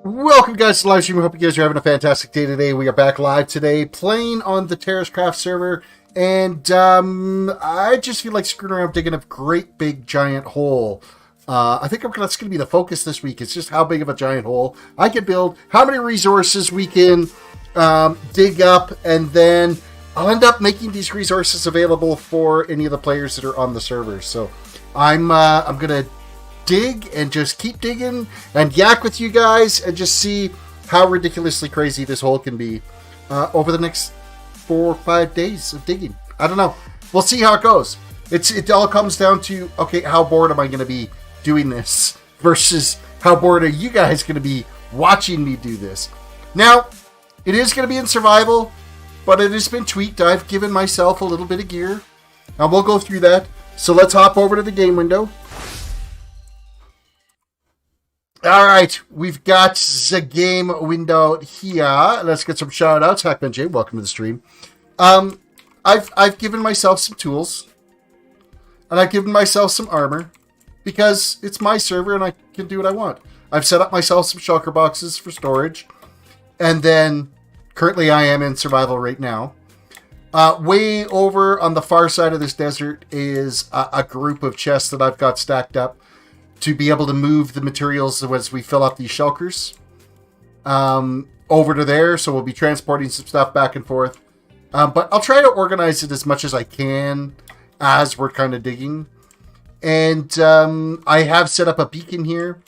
Welcome guys to the live stream. I hope you guys are having a fantastic day today. We are back live today playing on the TerrisCRAFT server, and I just feel like screwing around digging a great big giant hole. I think that's going to be the focus this week. It's just how big of a giant hole I can build, how many resources we can dig up, and then I'll end up making these resources available for any of the players that are on the server. So I'm going to dig and just keep digging and yak with you guys and just see how ridiculously crazy this hole can be over the next 4 or 5 days of digging. I don't know. We'll see how it goes. It all comes down to, okay, how bored am I going to be doing this versus how bored are you guys going to be watching me do this. Now, it is going to be in survival, but it has been tweaked. I've given myself a little bit of gear, and we'll go through that. So let's hop over to the game window. All right, we've got the game window here. Let's get some shout outs. Hackman J, welcome to the stream. I've given myself some tools, and I've given myself some armor because it's my server and I can do what I want. I've set up myself some shulker boxes for storage, and then currently I am in survival right now. Way over on the far side of this desert is a group of chests that I've got stacked up to be able to move the materials as we fill up these shulkers over to there. So we'll be transporting some stuff back and forth. But I'll try to organize it as much as I can as we're kind of digging. And I have set up a beacon here.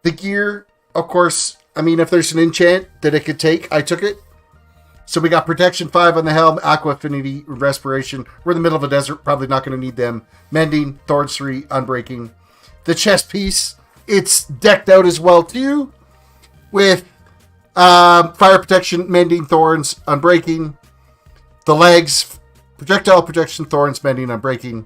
The gear, of course, I mean, if there's an enchant that it could take, I took it. So we got Protection 5 on the helm, Aqua Affinity, Respiration. We're in the middle of a desert, probably not going to need them. Mending, Thorns 3, Unbreaking. The chest piece, it's decked out as well too, with fire protection, mending, thorns, unbreaking. The legs, projectile protection, thorns, mending, unbreaking.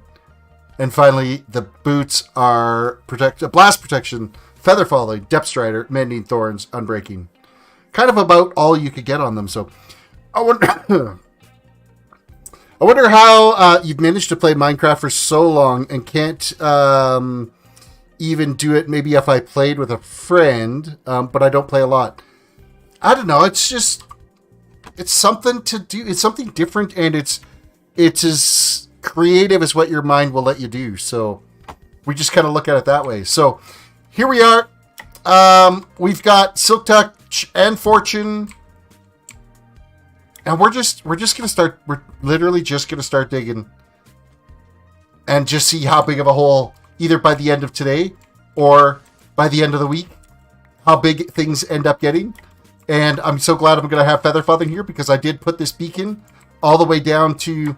And finally, the boots are blast protection, feather falling, depth strider, mending, thorns, unbreaking. Kind of about all you could get on them. So I wonder, I wonder how you've managed to play Minecraft for so long and can't even do it maybe if I played with a friend, but I don't play a lot. I don't know, it's something to do, it's something different, and it's as creative as what your mind will let you do, so we just kind of look at it that way. So here we are. We've got Silk Touch and Fortune, and we're literally just gonna start digging and just see how big of a hole, either by the end of today or by the end of the week, how big things end up getting. And I'm so glad I'm going to have feather falling here because I did put this beacon all the way down to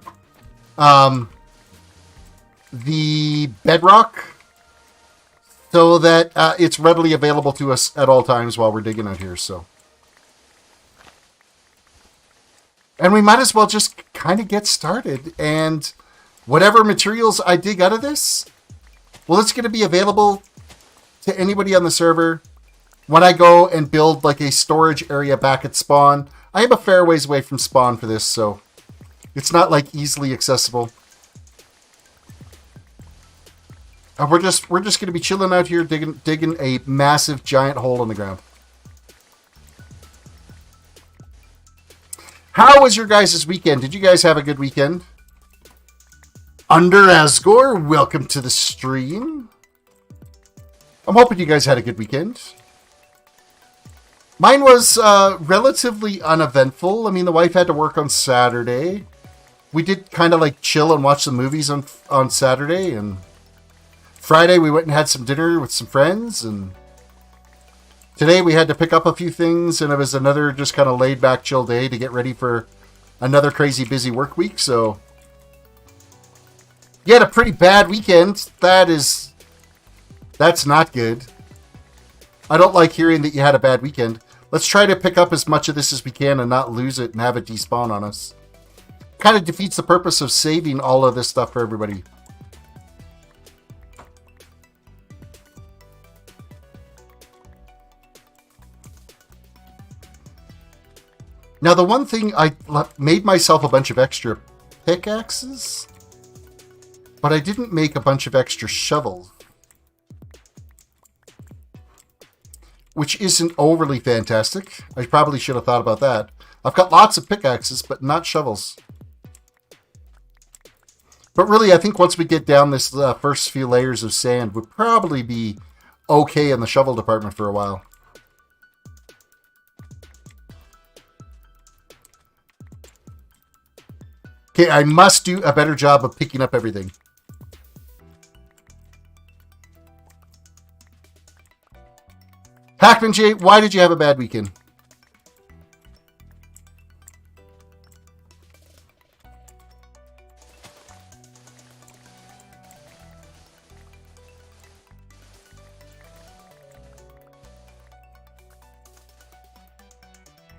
the bedrock so that it's readily available to us at all times while we're digging out here. So, and we might as well just kind of get started, and whatever materials I dig out of this, well, it's going to be available to anybody on the server when I go and build like a storage area back at spawn. I am a fair ways away from spawn for this, so it's not like easily accessible. And we're just going to be chilling out here digging a massive giant hole in the ground. How was your guys' weekend? Did you guys have a good weekend? Under Asgore, welcome to the stream. I'm hoping you guys had a good weekend. Mine was relatively uneventful. I mean, the wife had to work on Saturday. We did kind of like chill and watch some movies on Saturday, and Friday we went and had some dinner with some friends, and today we had to pick up a few things, and it was another just kind of laid back chill day to get ready for another crazy busy work week. So you had a pretty bad weekend. That's not good. I don't like hearing that you had a bad weekend. Let's try to pick up as much of this as we can and not lose it and have it despawn on us. Kind of defeats the purpose of saving all of this stuff for everybody. Now, the one thing, I made myself a bunch of extra pickaxes, but I didn't make a bunch of extra shovels. which isn't overly fantastic. I probably should have thought about that. I've got lots of pickaxes, but not shovels. But really, I think once we get down this first few layers of sand, we'll probably be okay in the shovel department for a while. Okay, I must do a better job of picking up everything. Hackman J, why did you have a bad weekend?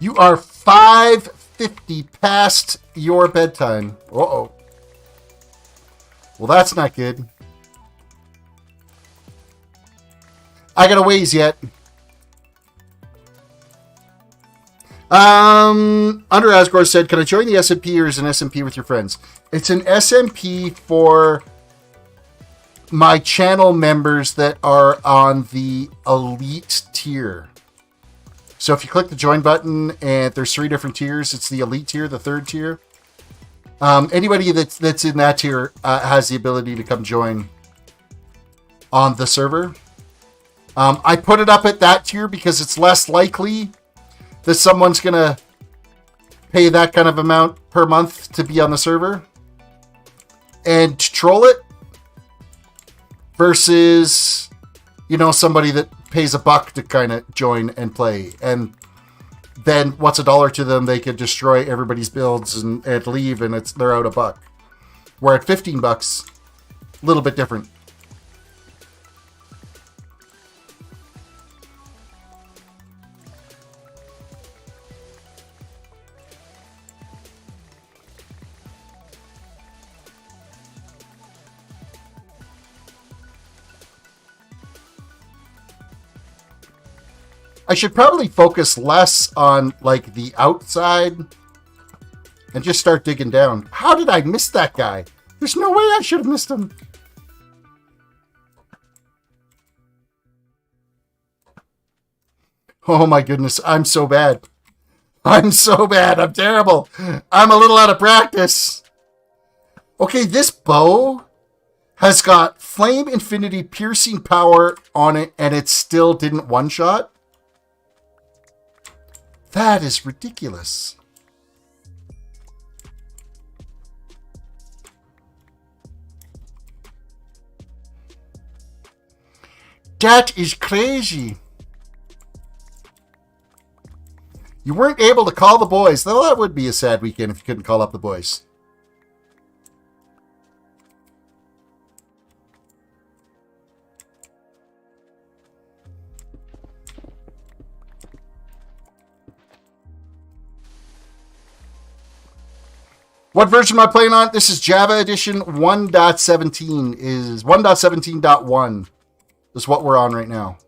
You are 5:50 past your bedtime. Uh-oh. Well, that's not good. I got a ways yet. Under Asgore said, can I join the SMP or is an SMP with your friends? It's an SMP for my channel members that are on the elite tier. So if you click the join button and there's 3 different tiers, it's the elite tier, the 3rd tier. Anybody that's in that tier has the ability to come join on the server. I put it up at that tier because it's less likely that someone's going to pay that kind of amount per month to be on the server and troll it versus, you know, somebody that pays $1 to kind of join and play. And then what's $1 to them? They could destroy everybody's builds and leave and they're out $1. Where at $15, a little bit different. I should probably focus less on, like, the outside and just start digging down. How did I miss that guy? There's no way I should have missed him. Oh, my goodness. I'm so bad. I'm so bad. I'm terrible. I'm a little out of practice. Okay, this bow has got Flame Infinity Piercing Power on it, and it still didn't one-shot. That is ridiculous. That is crazy. You weren't able to call the boys. Though that would be a sad weekend if you couldn't call up the boys. What version am I playing on? This is Java Edition 1.17 is 1.17.1 is what we're on right now.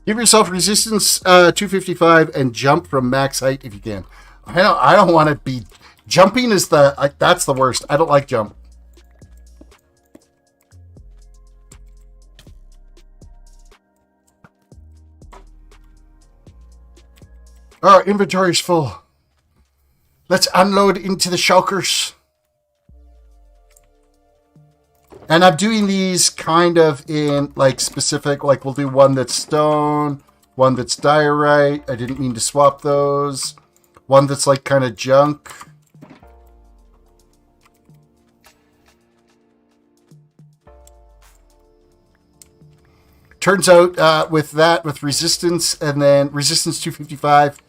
Give yourself resistance 255 and jump from max height if you can. I don't want to be jumping is that's the worst. I don't like jump. Our inventory's full. Let's unload into the shulkers. And I'm doing these kind of in, like, specific, like, we'll do one that's stone, one that's diorite. I didn't mean to swap those. One that's, like, kind of junk. Turns out, with resistance, and then resistance 255,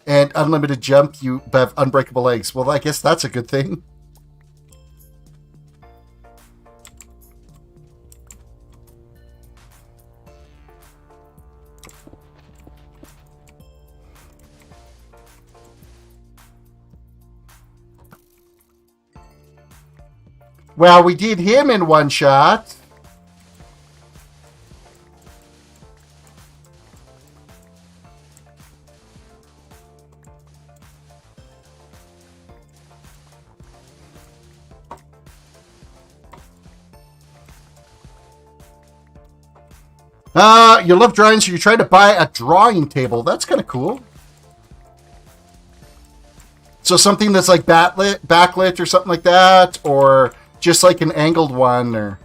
and unlimited jump, you have unbreakable legs. Well, I guess that's a good thing. Well, we did him in one shot. You love drawing, so you're trying to buy a drawing table. That's kind of cool. So something that's like backlit or something like that, or just like an angled one, or...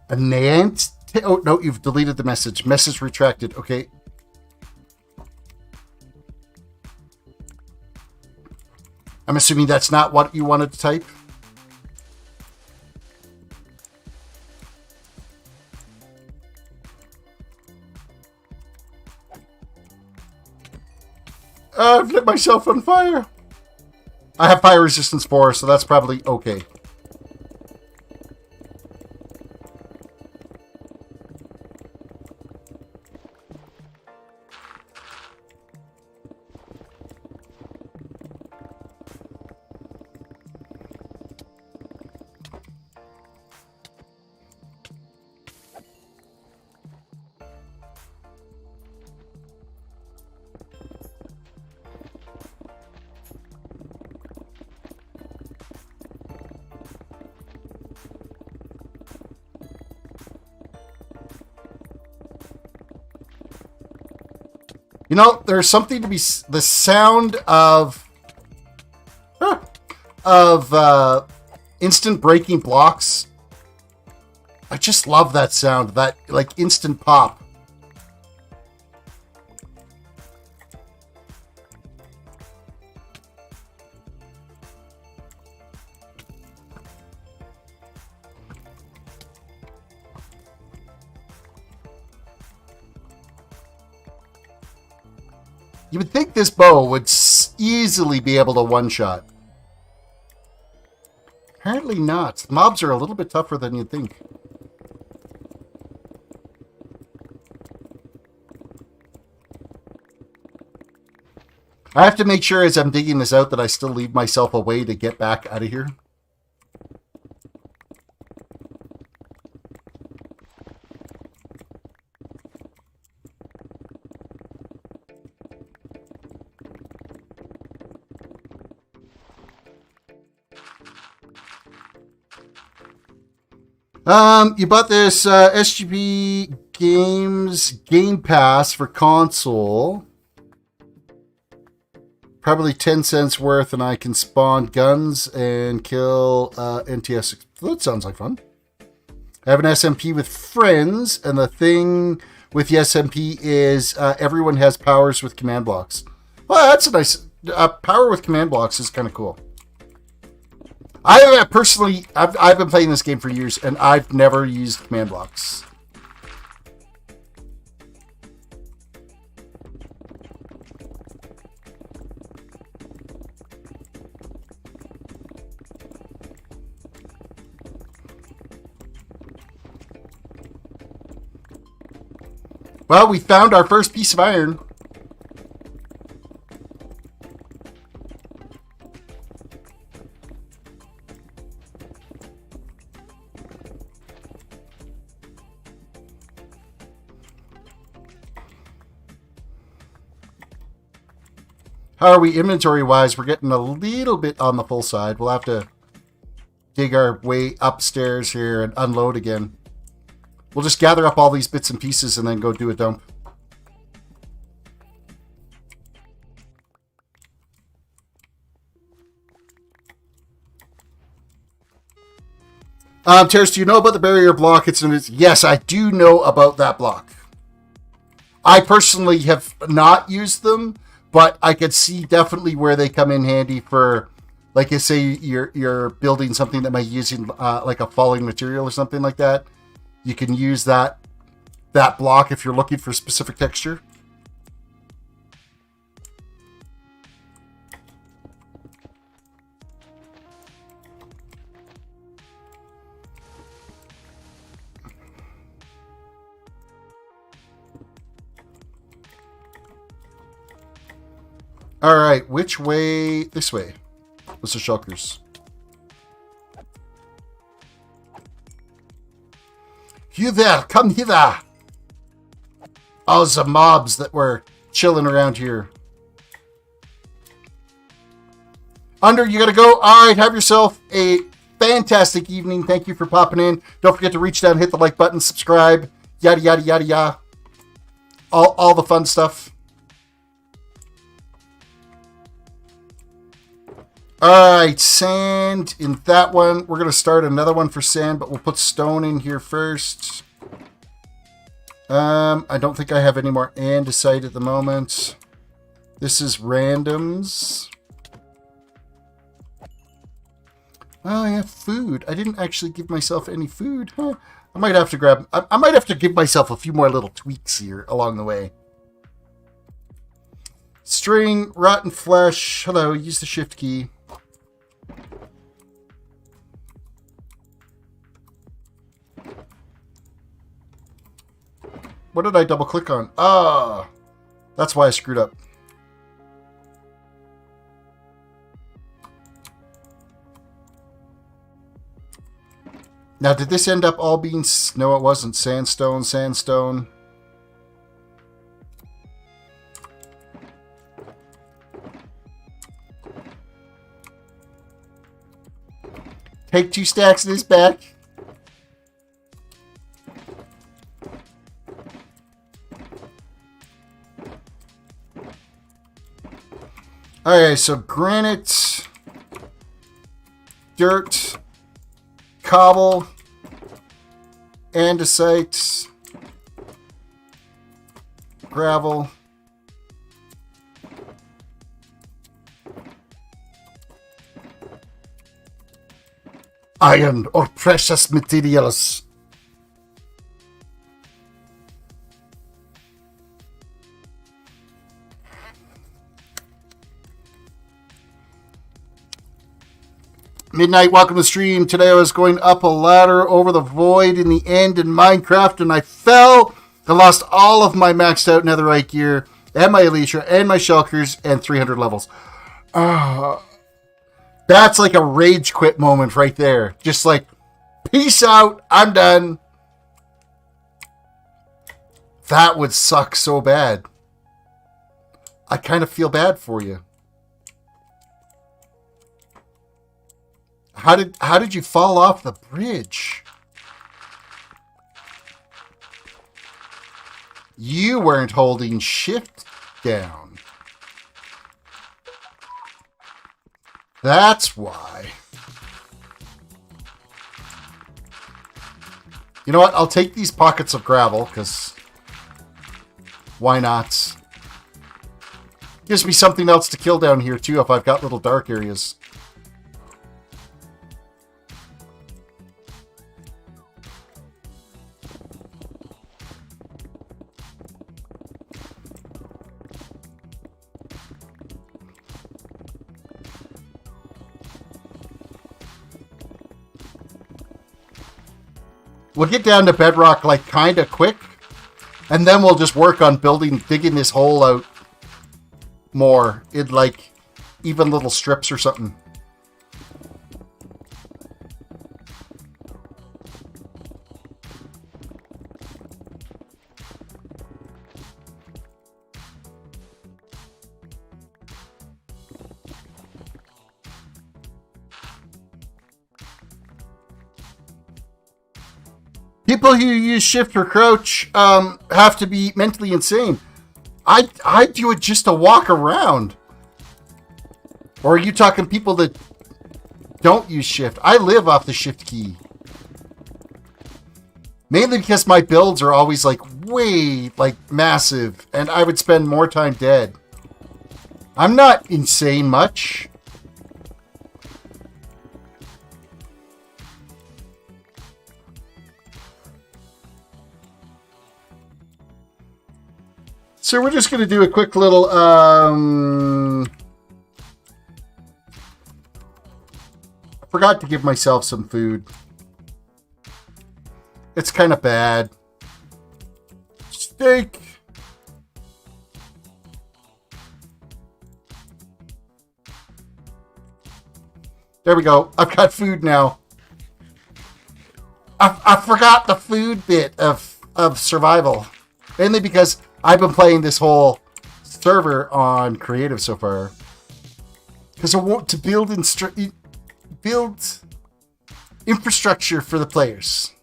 A Nant? Oh, no, you've deleted the message. Message retracted. Okay. I'm assuming that's not what you wanted to type. I've lit myself on fire. I have fire resistance 4, so that's probably okay. You know, there's something to be... The sound of instant breaking blocks. I just love that sound. That, like, instant pop. You would think this bow would easily be able to one-shot. Apparently not. Mobs are a little bit tougher than you'd think. I have to make sure as I'm digging this out that I still leave myself a way to get back out of here. You bought this SGP Games Game Pass for console. Probably 10 cents worth, and I can spawn guns and kill NTS. That sounds like fun. I have an SMP with friends, and the thing with the SMP is everyone has powers with command blocks. Well, that's a nice... power with command blocks is kind of cool. I personally, I've been playing this game for years, and I've never used command blocks. Well, we found our first piece of iron. How are we inventory-wise? We're getting a little bit on the full side. We'll have to dig our way upstairs here and unload again. We'll just gather up all these bits and pieces and then go do a dump. Terris, do you know about the barrier block? Yes, I do know about that block. I personally have not used them, but I could see definitely where they come in handy for, like you say, you're building something that might be using like a falling material or something like that. You can use that that block if you're looking for a specific texture. All right, which way? This way. What's the shulkers? You there, come hither. All the mobs that were chilling around here. Under, you gotta go. All right, have yourself a fantastic evening. Thank you for popping in. Don't forget to reach down, hit the like button, subscribe, yada, yada, yada, yada. All the fun stuff. All right, sand in that one. We're going to start another one for sand, but we'll put stone in here first. I don't think I have any more andesite at the moment. This is randoms. Oh, I have food. I didn't actually give myself any food. Huh. I might have to grab... I might have to give myself a few more little tweaks here along the way. String, rotten flesh. Hello, use the shift key. What did I double click on? Ah, that's why I screwed up. Now, did this end up all being... No, it wasn't. Sandstone, sandstone. Take 2 stacks of this back. Okay, so granite, dirt, cobble, andesite, gravel, iron or precious materials. Midnight, welcome to the stream. Today I was going up a ladder over the void in the end in Minecraft, and I fell. I lost all of my maxed out netherite gear, and my elytra, and my shulkers, and 300 levels. That's like a rage quit moment right there. Just like, peace out, I'm done. That would suck so bad. I kind of feel bad for you. How did you fall off the bridge? You weren't holding shift down. That's why. You know what? I'll take these pockets of gravel, because why not? Gives me something else to kill down here, too, if I've got little dark areas. We'll get down to bedrock like kind of quick, and then we'll just work on digging this hole out more in like even little strips or something. People who use shift or crouch have to be mentally insane. I do it just to walk around. Or are you talking people that don't use shift? I live off the shift key. Mainly because my builds are always like way like massive, and I would spend more time dead. I'm not insane much. So we're just going to do a quick little... I forgot to give myself some food. It's kind of bad. Steak. There we go. I've got food now. I forgot the food bit of survival. Mainly because I've been playing this whole server on creative so far. Because I want to build infrastructure for the players.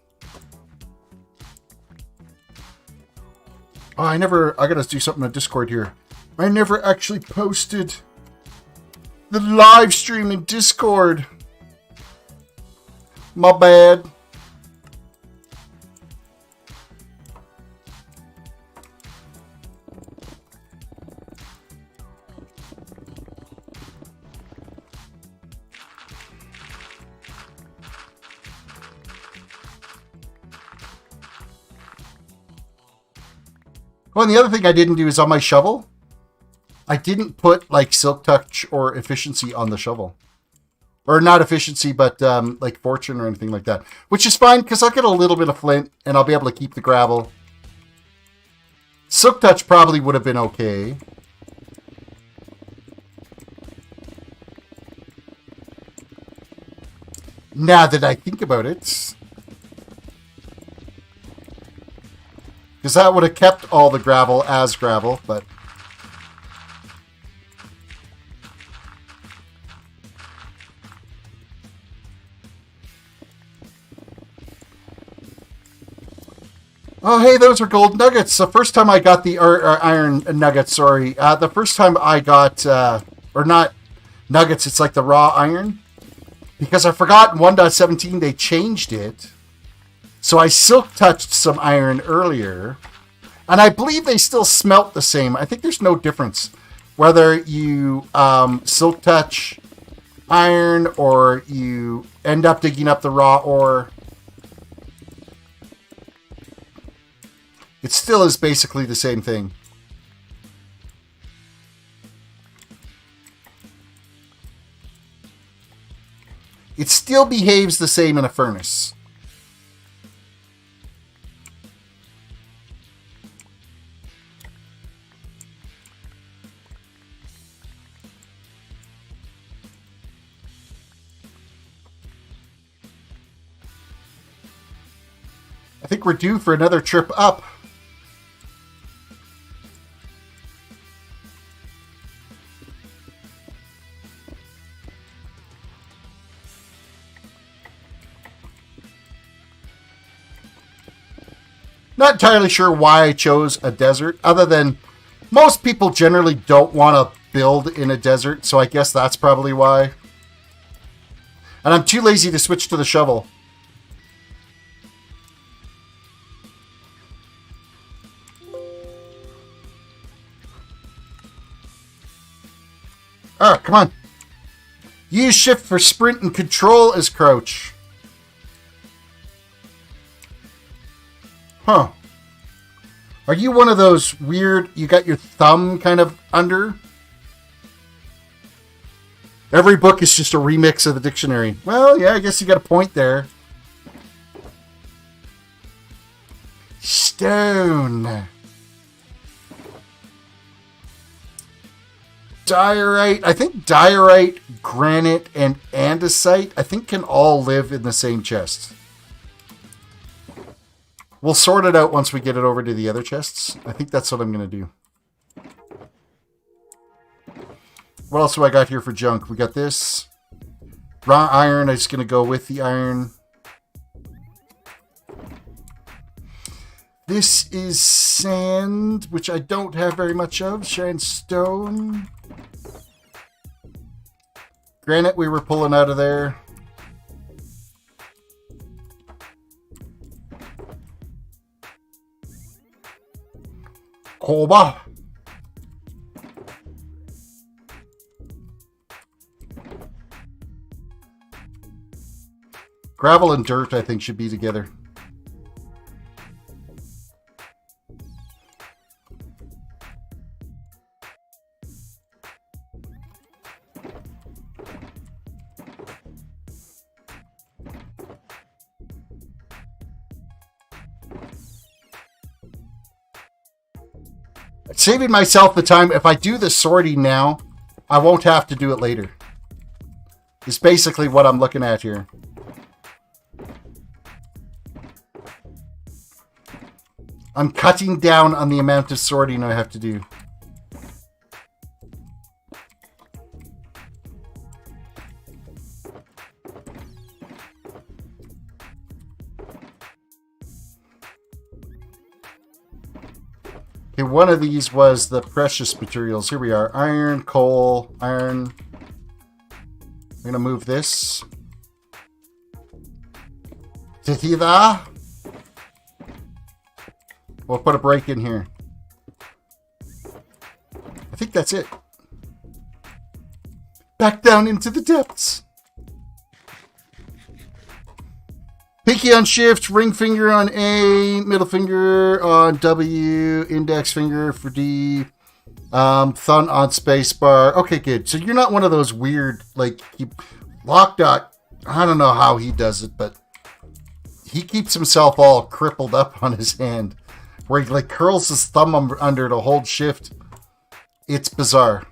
Oh, I gotta do something on Discord here. I never actually posted the live stream in Discord. My bad. Oh, and the other thing I didn't do is on my shovel, I didn't put like Silk Touch or Efficiency on the shovel. Or not Efficiency, but like Fortune or anything like that. Which is fine, because I'll get a little bit of flint, and I'll be able to keep the gravel. Silk Touch probably would have been okay. Now that I think about it... Because that would have kept all the gravel as gravel, but... Oh, hey, those are gold nuggets. The first time I got the iron nuggets, sorry. The first time I got, or not nuggets, it's like the raw iron. Because I forgot in 1.17 they changed it. So I silk touched some iron earlier, and I believe they still smelt the same. I think there's no difference whether you silk touch iron or you end up digging up the raw ore. It still is basically the same thing. It still behaves the same in a furnace. I think we're due for another trip up. Not entirely sure why I chose a desert, other than most people generally don't want to build in a desert, so I guess that's probably why. And I'm too lazy to switch to the shovel. Ah, come on. Use shift for sprint and control as crouch. Huh. Are you one of those weird, you got your thumb kind of under? Every book is just a remix of the dictionary. Well, yeah, I guess you got a point there. Stone. Diorite. I think diorite, granite, and andesite, I think can all live in the same chest. We'll sort it out once we get it over to the other chests. I think that's what I'm going to do. What else do I got here for junk? We got this. Raw iron. I'm just going to go with the iron. This is sand, which I don't have very much of. Sandstone. Granite we were pulling out of there. Koba. Gravel and dirt, I think, should be together. Saving myself the time. If I do the sorting now, I won't have to do it later. Is basically what I'm looking at here. I'm cutting down on the amount of sorting I have to do. Okay, one of these was the precious materials. Here we are. Iron, coal, iron. I'm going to move this. Tithida. We'll put a break in here. I think that's it. Back down into the depths. Pinky on shift, ring finger on A, middle finger on W, index finger for D, thumb on spacebar. Okay, good. So you're not one of those weird, like, Lockdot. I don't know how he does it, but he keeps himself all crippled up on his hand, where he like curls his thumb under to hold shift. It's bizarre.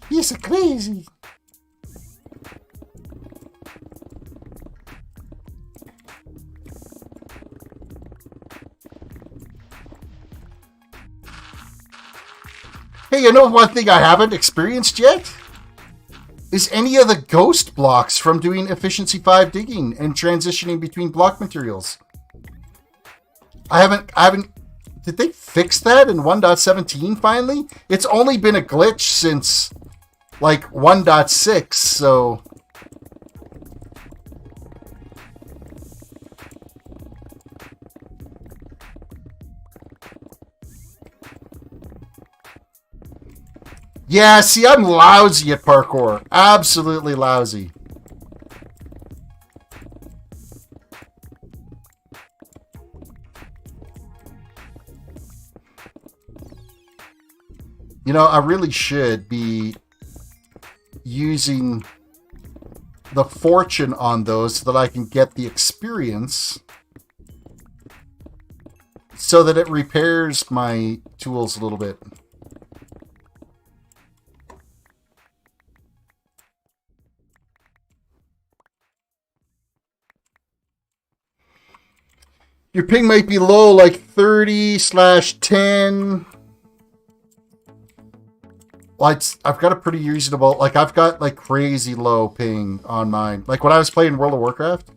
He's crazy. Hey, you know one thing I haven't experienced yet? Is any of the ghost blocks from doing Efficiency 5 digging and transitioning between block materials. I haven't... Did they fix that in 1.17 finally? It's only been a glitch since, like, 1.6, so... Yeah, see, I'm lousy at parkour. Absolutely lousy. You know, I really should be using the fortune on those so that I can get the experience so that it repairs my tools a little bit. Your ping might be low, like 30/10. Like, I've got a pretty reasonable, like, I've got, like, crazy low ping on mine. Like, when I was playing World of Warcraft,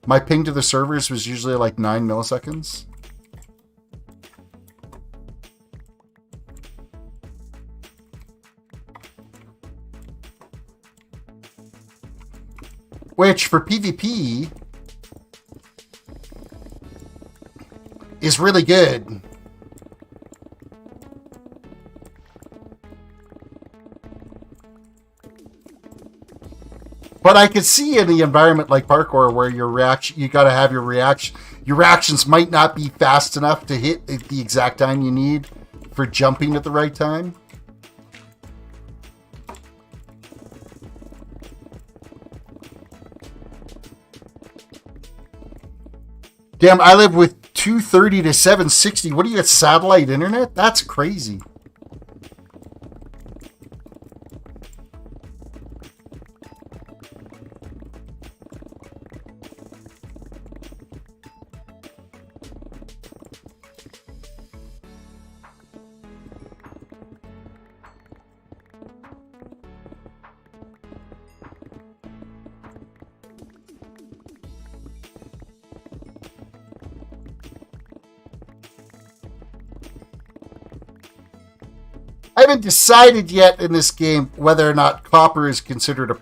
my ping to the servers was usually, like, 9 milliseconds. Which, for PvP... is really good. But I could see in the environment like parkour where your reaction, you got to have your reactions might not be fast enough to hit at the exact time you need for jumping at the right time. Damn, I live with 230 to 760. What do you got, satellite internet? That's crazy. I haven't decided yet in this game whether or not copper is considered a,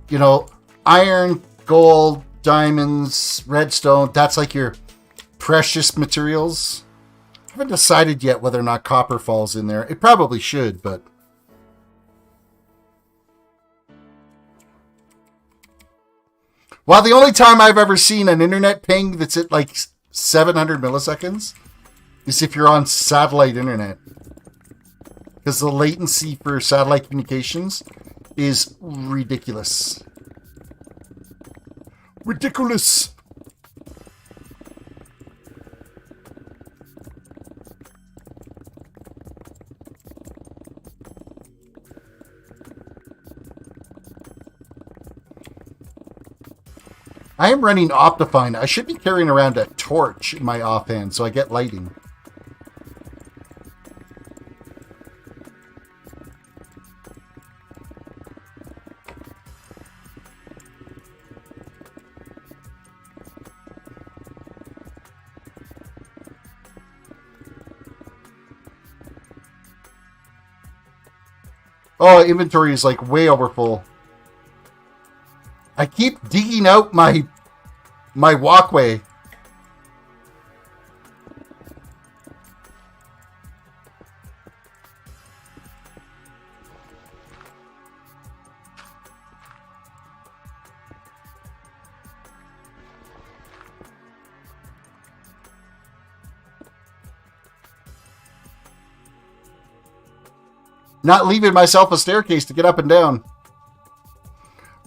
you know, iron, gold, diamonds, redstone. That's like your precious materials. I haven't decided yet whether or not copper falls in there. It probably should, but... Well, the only time I've ever seen an internet ping that's at like 700 milliseconds is if you're on satellite internet. Because the latency for satellite communications is ridiculous. Ridiculous. I am running Optifine. I should be carrying around a torch in my offhand so I get lighting. Oh, inventory is like way over full. I keep digging out my walkway. Not leaving myself a staircase to get up and down.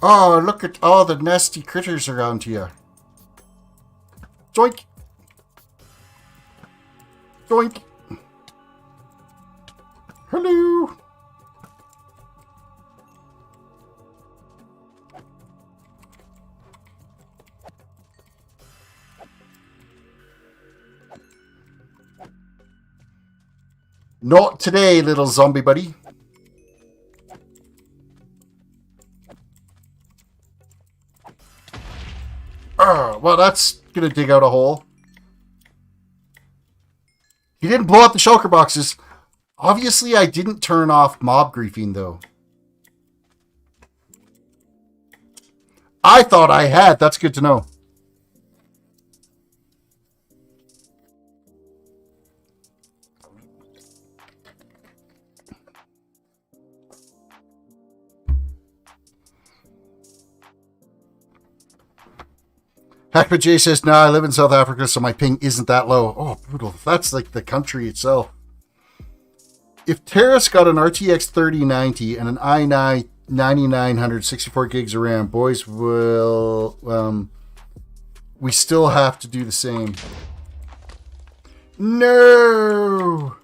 Oh, look at all the nasty critters around here. Joink. Joink. Hello. Not today, little zombie buddy. Well, that's gonna dig out a hole. He didn't blow up the shulker boxes. Obviously, I didn't turn off mob griefing, though. I thought I had. That's good to know. Hackman J says, "No, I live in South Africa, so my ping isn't that low." Oh, brutal. That's like the country itself. If Terris got an RTX 3090 and an i9 9900 64 gigs of RAM, boys will... we still have to do the same. No!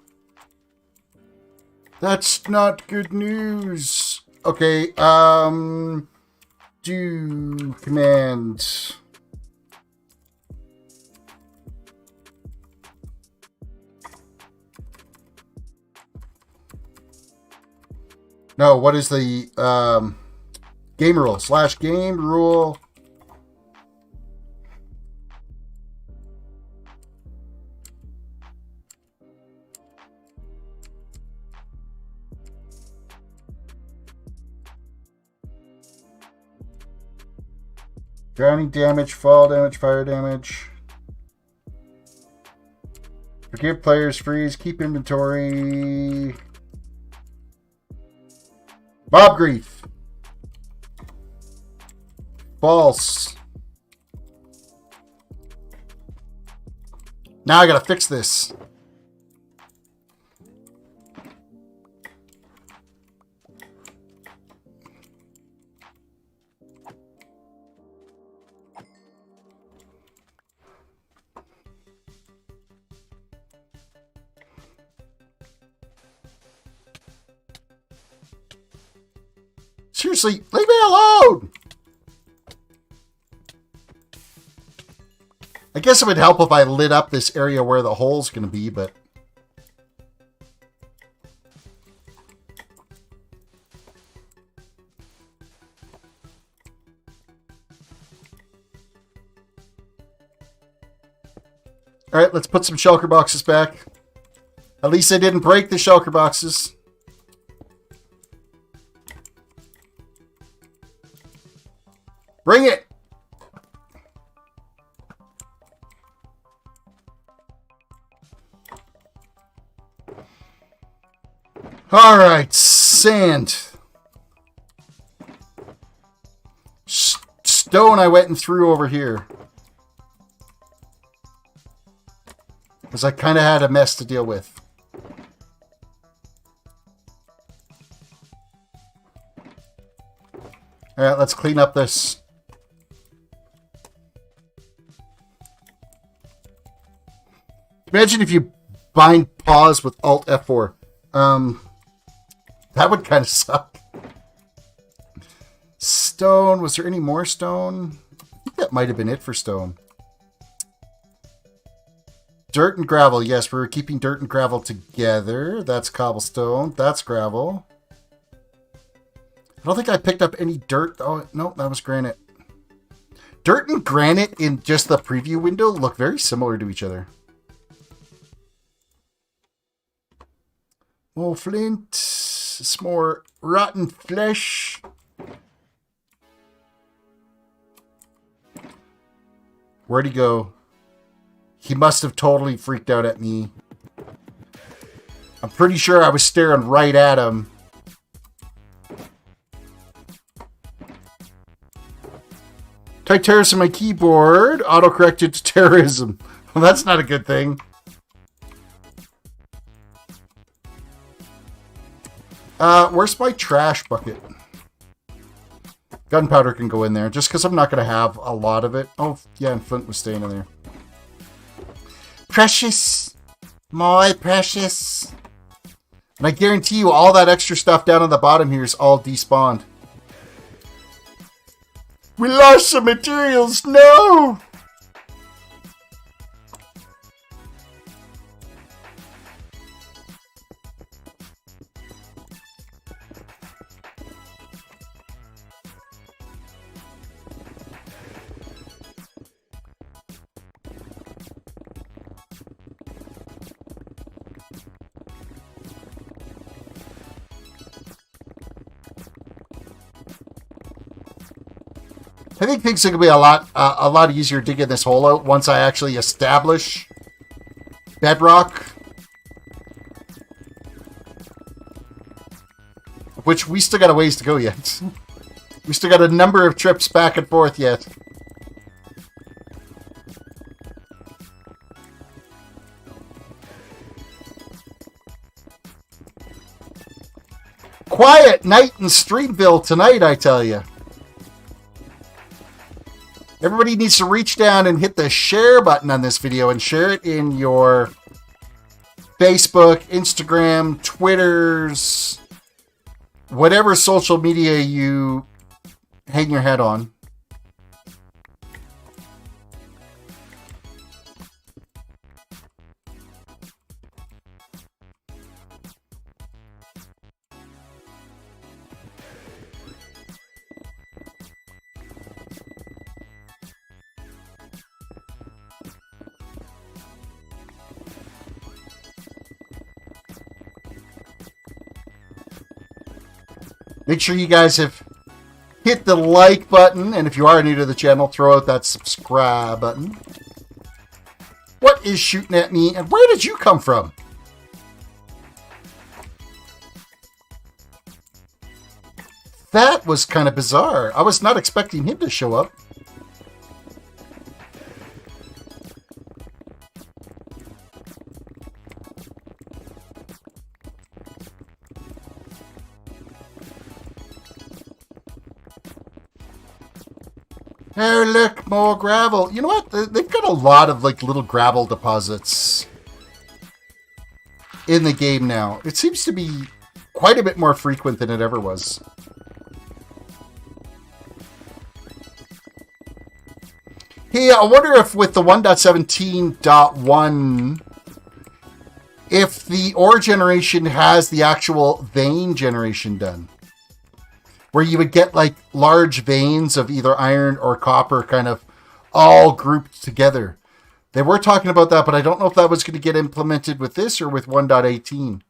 That's not good news. Okay, do command... No, what is the game rule? / game rule. Drowning damage, fall damage, fire damage. Forgive players, freeze, keep inventory. Mob grief. False. Now I gotta fix this. Seriously, leave me alone! I guess it would help if I lit up this area where the hole's going to be, but... Alright, let's put some shulker boxes back. At least I didn't break the shulker boxes. Bring it! Alright, sand. Stone I went and threw over here. Because I kind of had a mess to deal with. Alright, let's clean up this. Imagine if you bind pause with Alt F4. That would kind of suck. Stone. Was there any more stone? I think that might have been it for stone. Dirt and gravel. Yes, we're keeping dirt and gravel together. That's cobblestone. That's gravel. I don't think I picked up any dirt. Oh, no, that was granite. Dirt and granite in just the preview window look very similar to each other. More flint. Some more rotten flesh. Where'd he go? He must have totally freaked out at me. I'm pretty sure I was staring right at him. Type terrorist on my keyboard. Autocorrected to terrorism. Well, that's not a good thing. Where's my trash bucket? Gunpowder can go in there, just because I'm not going to have a lot of it. Oh, yeah, and flint was staying in there. Precious. My precious. And I guarantee you all that extra stuff down on the bottom here is all despawned. We lost some materials. No! I think things are going to be a lot easier digging this hole out once I actually establish bedrock. Which we still got a ways to go yet. We still got a number of trips back and forth yet. Quiet night in Streamville tonight, I tell you. Everybody needs to reach down and hit the share button on this video and share it in your Facebook, Instagram, Twitters, whatever social media you hang your head on. Make sure you guys have hit the like button, and if you are new to the channel, throw out that subscribe button. What is shooting at me, and where did you come from? That was kind of bizarre. I was not expecting him to show up. Oh, look, more gravel. You know what? They've got a lot of like little gravel deposits in the game now. It seems to be quite a bit more frequent than it ever was. Hey, I wonder if with the 1.17.1, if the ore generation has the actual vein generation done. Where you would get like large veins of either iron or copper kind of all grouped together. They were talking about that, but I don't know if that was going to get implemented with this or with 1.18.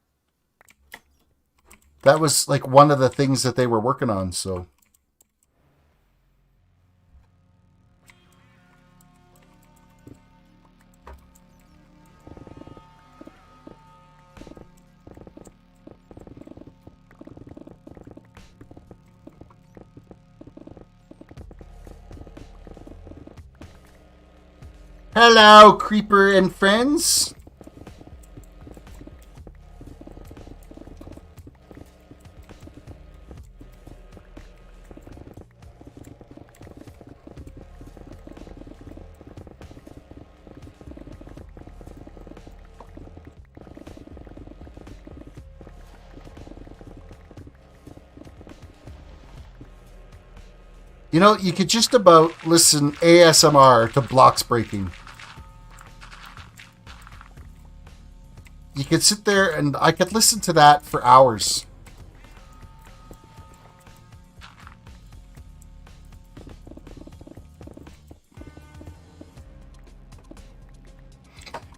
That was like one of the things that they were working on, so. Hello, Creeper and friends. You know, you could just about listen ASMR to blocks breaking. You could sit there and I could listen to that for hours.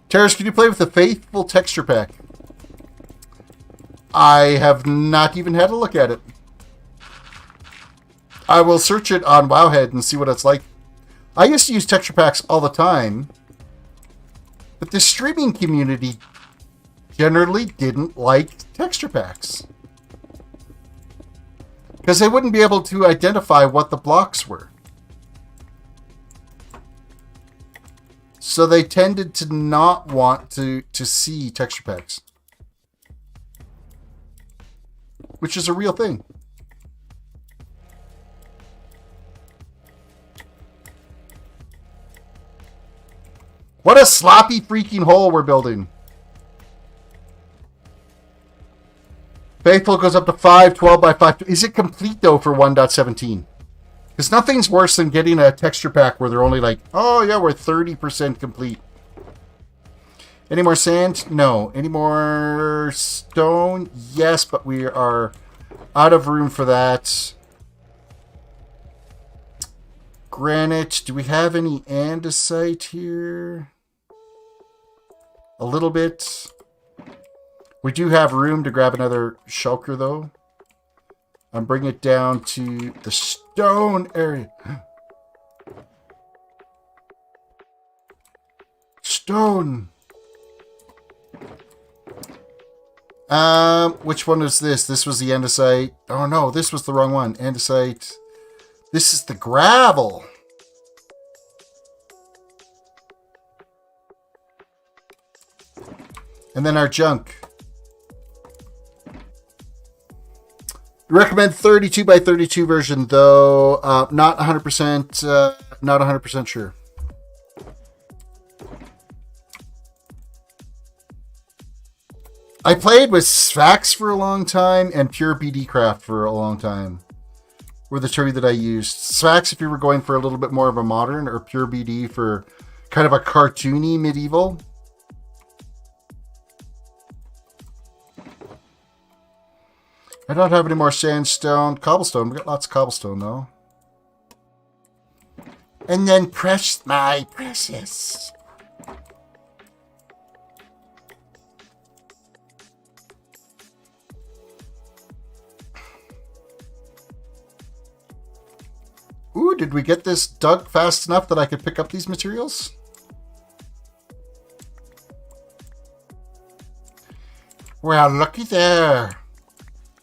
Terris, can you play with the Faithful texture pack? I have not even had a look at it. I will search it on Wowhead and see what it's like. I used to use texture packs all the time, but the streaming community generally didn't like texture packs because they wouldn't be able to identify what the blocks were. So they tended to not want to see texture packs, which is a real thing. What a sloppy freaking hole we're building. Faithful goes up to 512 by 5. Is it complete, though, for 1.17? Because nothing's worse than getting a texture pack where they're only like, oh, yeah, we're 30% complete. Any more sand? No. Any more stone? Yes, but we are out of room for that. Granite. Do we have any andesite here? A little bit. We do have room to grab another shulker, though. I'm bringing it down to the stone area. Stone. Which one is this? This was the andesite. Oh, no, this was the wrong one. Andesite. This is the gravel. And then our junk. Recommend 32 by 32 version, though. Not 100%. Not 100% sure. I played with Sphax for a long time and Pure BDcraft for a long time. Were the two that I used. Sphax if you were going for a little bit more of a modern, or Pure BD for kind of a cartoony medieval. I don't have any more sandstone. Cobblestone. We got lots of cobblestone, though. And then press my precious. Ooh, did we get this dug fast enough that I could pick up these materials? Well, looky there.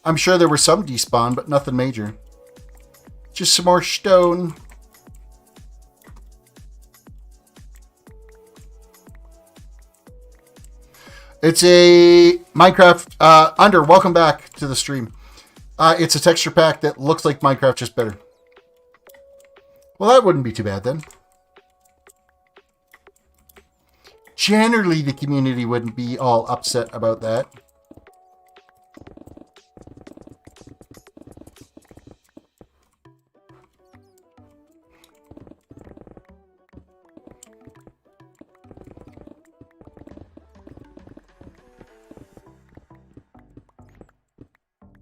I'm sure there were some despawn, but nothing major. Just some more stone. It's a Minecraft. Under, welcome back to the stream. It's a texture pack that looks like Minecraft, just better. Well, that wouldn't be too bad then. Generally, the community wouldn't be all upset about that.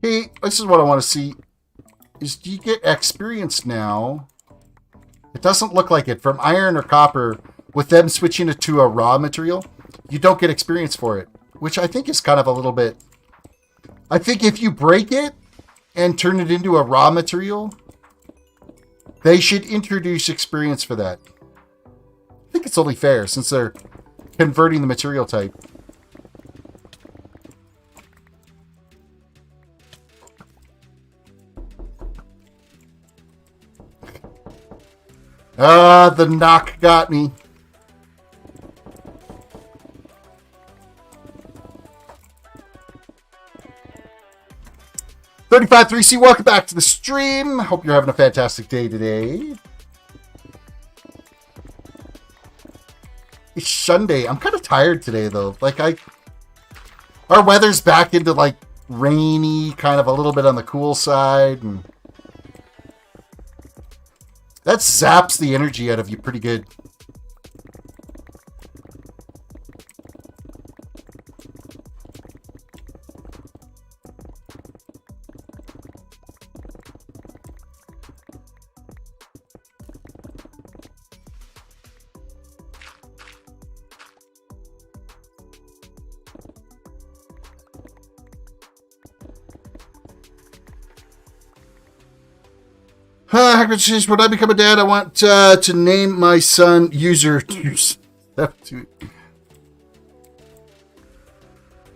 Hey, this is what I want to see. Is do you get experience now? It doesn't look like it. From iron or copper, with them switching it to a raw material, you don't get experience for it. Which I think is kind of a little bit... I think if you break it and turn it into a raw material, they should introduce experience for that. I think it's only fair since they're converting the material type. Ah, the knock got me. $35.3C, welcome back to the stream. Hope you're having a fantastic day today. It's Sunday. I'm kind of tired today, though. Like, our weather's back into, like, rainy, kind of a little bit on the cool side, and That zaps the energy out of you pretty good. Hacker says, when I become a dad, I want to name my son user. You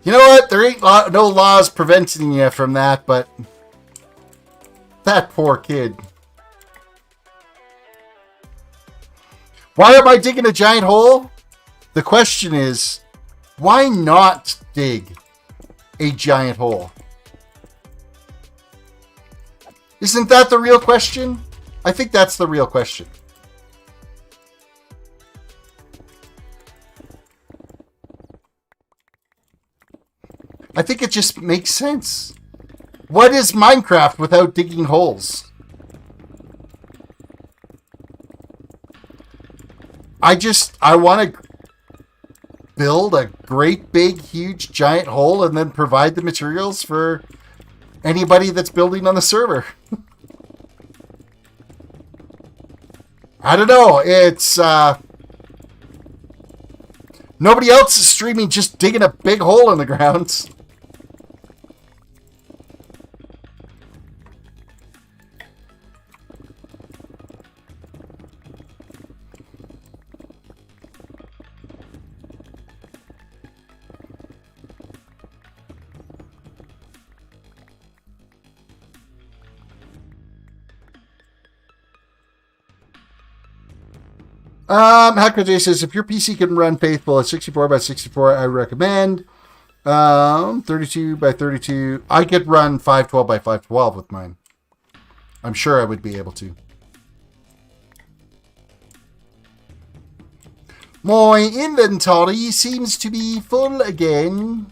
know what? There ain't no laws preventing you from that, but that poor kid. Why am I digging a giant hole? The question is, why not dig a giant hole? Isn't that the real question? I think that's the real question. I think it just makes sense. What is Minecraft without digging holes? I want to build a great big huge giant hole and then provide the materials for anybody that's building on the server. I don't know. It's nobody else is streaming just digging a big hole in the ground. Hacker J says, if your PC can run Faithful at 64 by 64, I recommend. 32 by 32. I could run 512 by 512 with mine. I'm sure I would be able to. My inventory seems to be full again.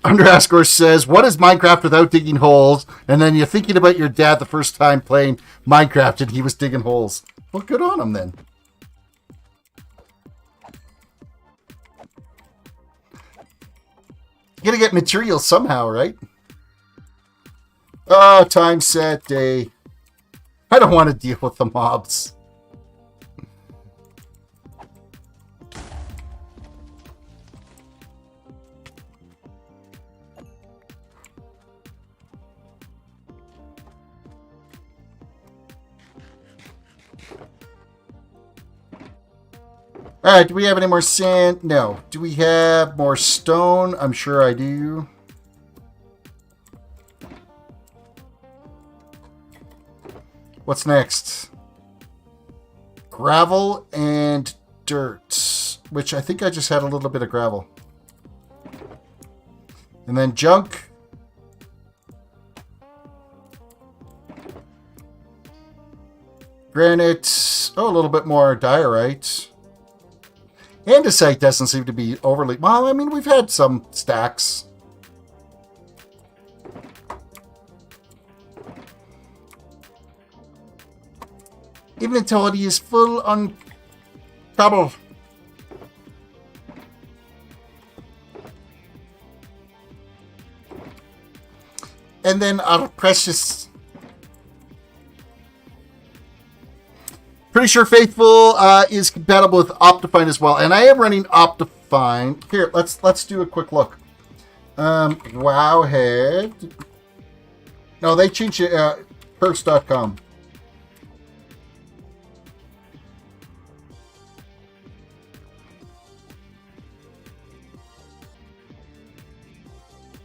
Underascore says, what is Minecraft without digging holes? And then you're thinking about your dad the first time playing Minecraft and he was digging holes. Well, good on him then. You gotta get materials somehow, right? Oh, time set day. I don't want to deal with the mobs. All right, do we have any more sand? No. Do we have more stone? I'm sure I do. What's next? Gravel and dirt, which I think I just had a little bit of gravel. And then junk. Granite. Oh, a little bit more diorite. Andesite doesn't seem to be overly... Well, I mean, we've had some stacks. Inventory is full on trouble. And then our precious... Pretty sure Faithful is compatible with Optifine as well, and I am running Optifine. Here, let's do a quick look. Wowhead. No, they changed it. Perks.com.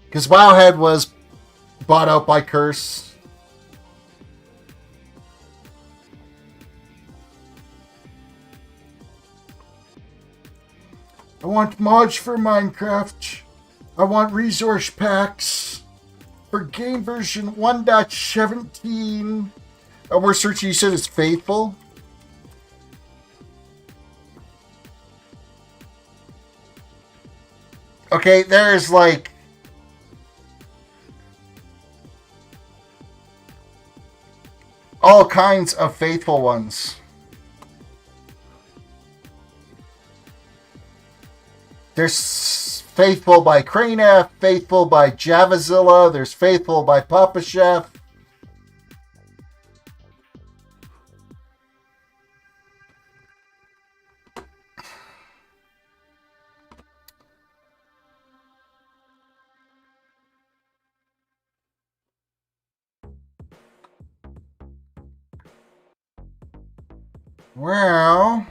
Because Wowhead was bought out by Curse. I want mods for Minecraft. I want resource packs for game version 1.17. Oh, we're searching. You said it's faithful. Okay, there's like all kinds of faithful ones. There's Faithful by Cranef, Faithful by Javazilla, there's Faithful by Papa Chef. Well,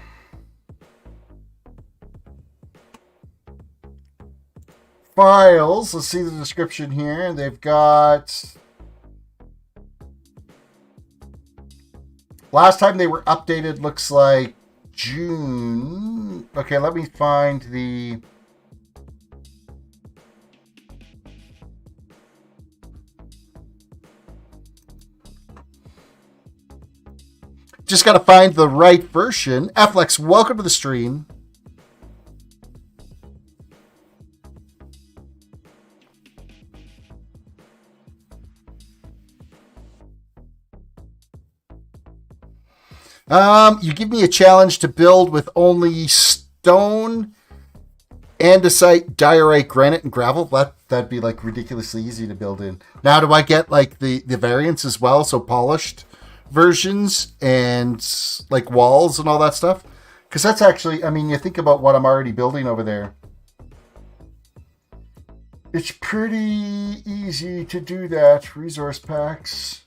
files. Let's see the description here. They've got... Last time they were updated looks like June. Okay, let me find the... Just got to find the right version. Flex, welcome to the stream. You give me a challenge to build with only stone, andesite, diorite, granite, and gravel. That'd be like ridiculously easy to build in. Now, do I get like the variants as well? So polished versions and like walls and all that stuff? Because that's actually, I mean, you think about what I'm already building over there. It's pretty easy to do that. Resource packs.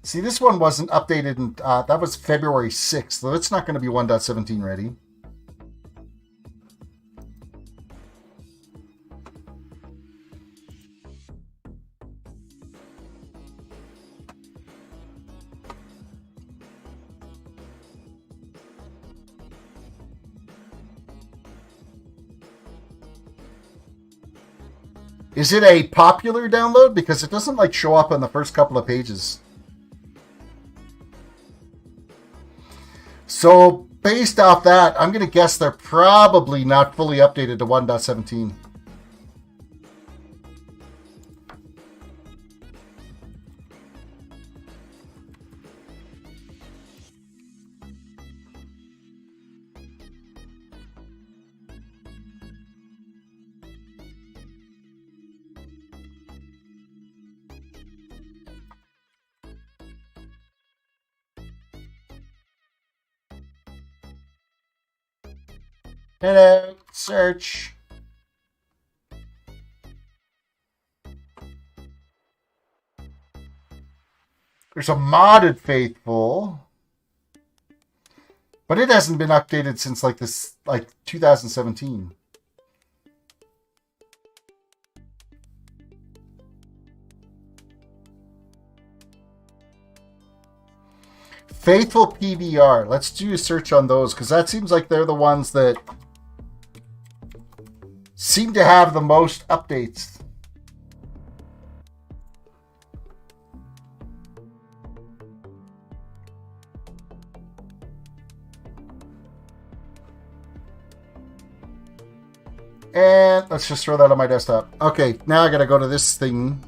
See, this one wasn't updated, and that was February 6th, so it's not going to be 1.17 ready. Is it a popular download? Because it doesn't like show up on the first couple of pages. So based off that, I'm going to guess they're probably not fully updated to 1.17. Hello, search. There's a modded Faithful, but it hasn't been updated since like 2017. Faithful PBR. Let's do a search on those because that seems like they're the ones that seem to have the most updates. And let's just throw that on my desktop. Okay, now I gotta go to this thing.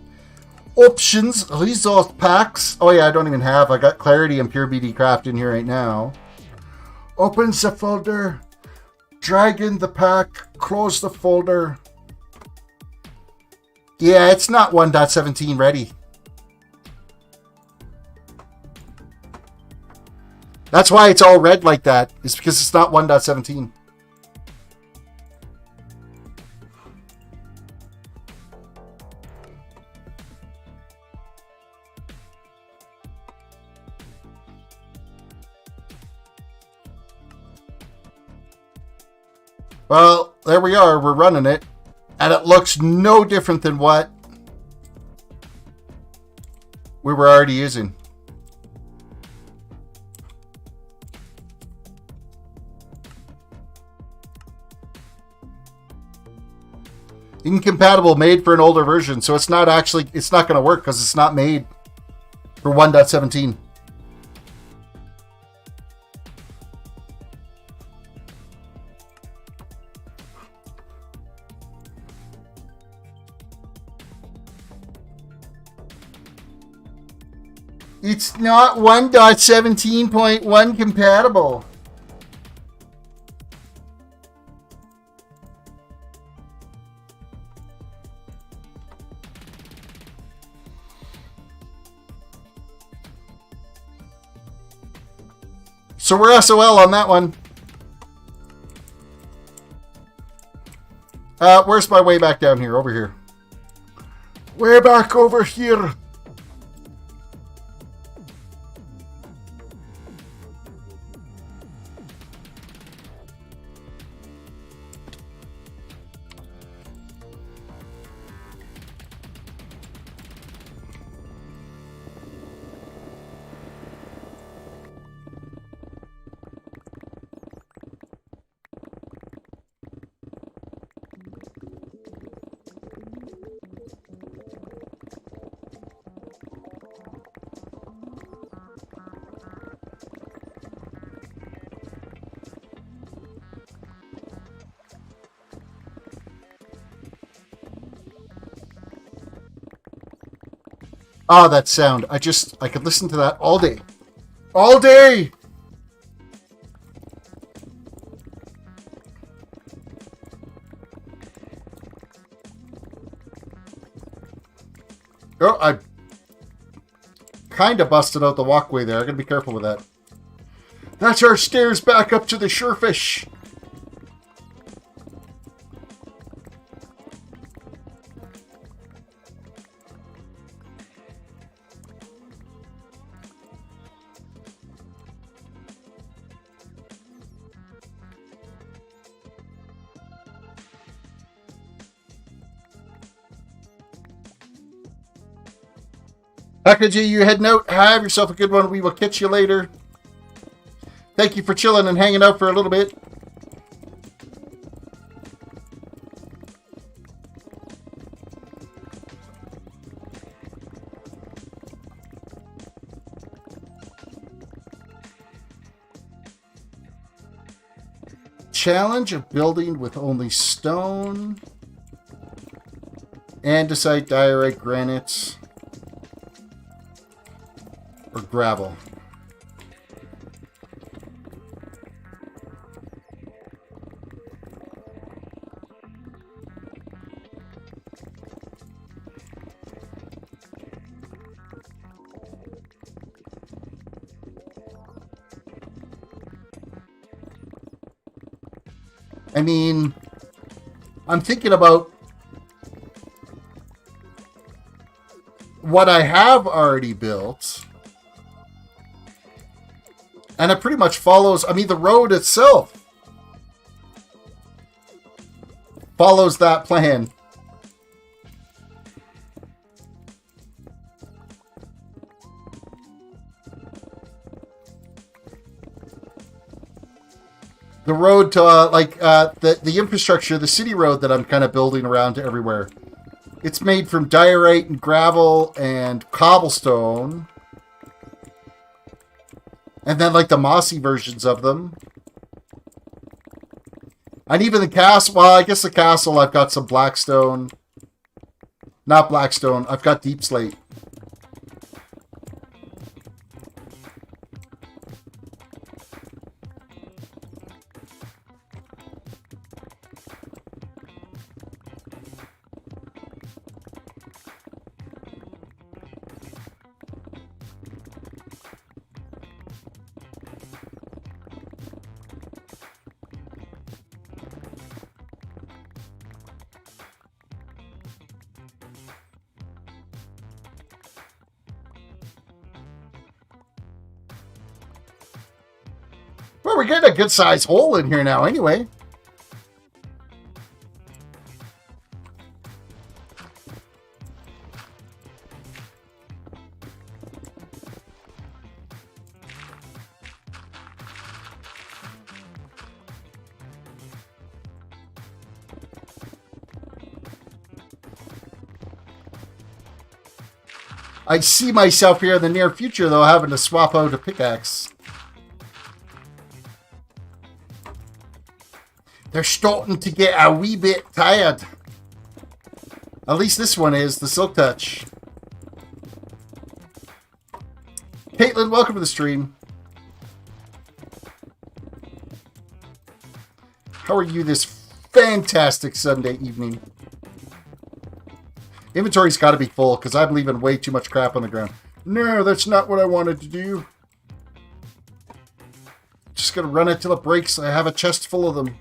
Options, resource packs. Oh yeah, I don't even have. I got Clarity and Pure BD Craft in here right now. Open the folder. Drag in the pack. Close the folder. Yeah, it's not 1.17 ready. That's why it's all red like that. It's because it's not 1.17. Well, there we are. We're running it. And it looks no different than what we were already using. Incompatible, made for an older version. So it's not going to work because it's not made for 1.17. It's not 1.17.1 compatible. So we're SOL on that one. Where's my way back down here? Over here. Way back over here. Ah, that sound. I could listen to that all day. All day! Oh, I kind of busted out the walkway there. I gotta be careful with that. That's our stairs back up to the surefish. Hakaji, you heading out? Have yourself a good one. We will catch you later. Thank you for chilling and hanging out for a little bit. Challenge of building with only stone, andesite, diorite, granite, or gravel. I mean, I'm thinking about what I have already built. And it pretty much follows, I mean, the road itself follows that plan. The road to, the infrastructure, the city road that I'm kind of building around to everywhere. It's made from diorite and gravel and cobblestone. And then, like, the mossy versions of them. And even the castle, well, I guess the castle, I've got some blackstone. Not blackstone, I've got deep slate. Well, we're getting a good size hole in here now anyway. I see myself here in the near future, though, having to swap out a pickaxe. They're starting to get a wee bit tired. At least this one is, the Silk Touch. Caitlin, welcome to the stream. How are you this fantastic Sunday evening? Inventory's got to be full because I'm leaving way too much crap on the ground. No, that's not what I wanted to do. Just gonna run it till it breaks. I have a chest full of them.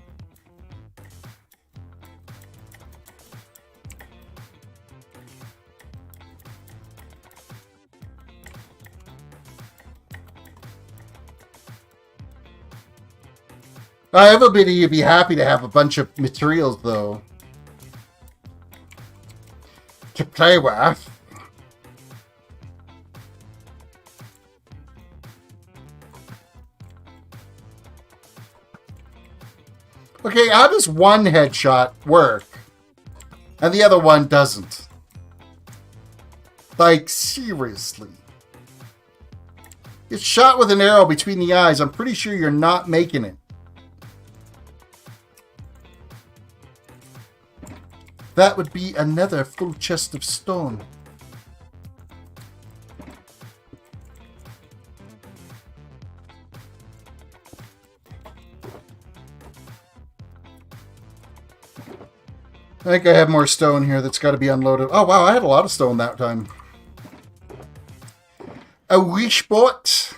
Everybody, you'd be happy to have a bunch of materials, though, to play with. Okay, how does one headshot work and the other one doesn't? Like, seriously. It's shot with an arrow between the eyes. I'm pretty sure you're not making it. That would be another full chest of stone. I think I have more stone here that's got to be unloaded. Oh, wow, I had a lot of stone that time. A wish bot.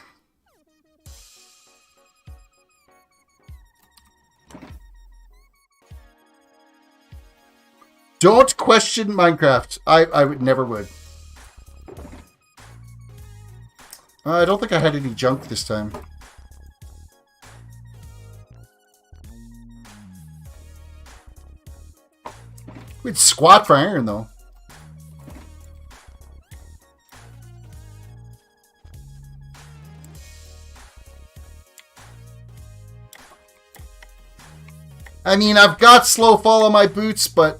Don't question Minecraft. I would never would. I don't think I had any junk this time. We'd squat for iron, though. I mean, I've got slow fall on my boots, but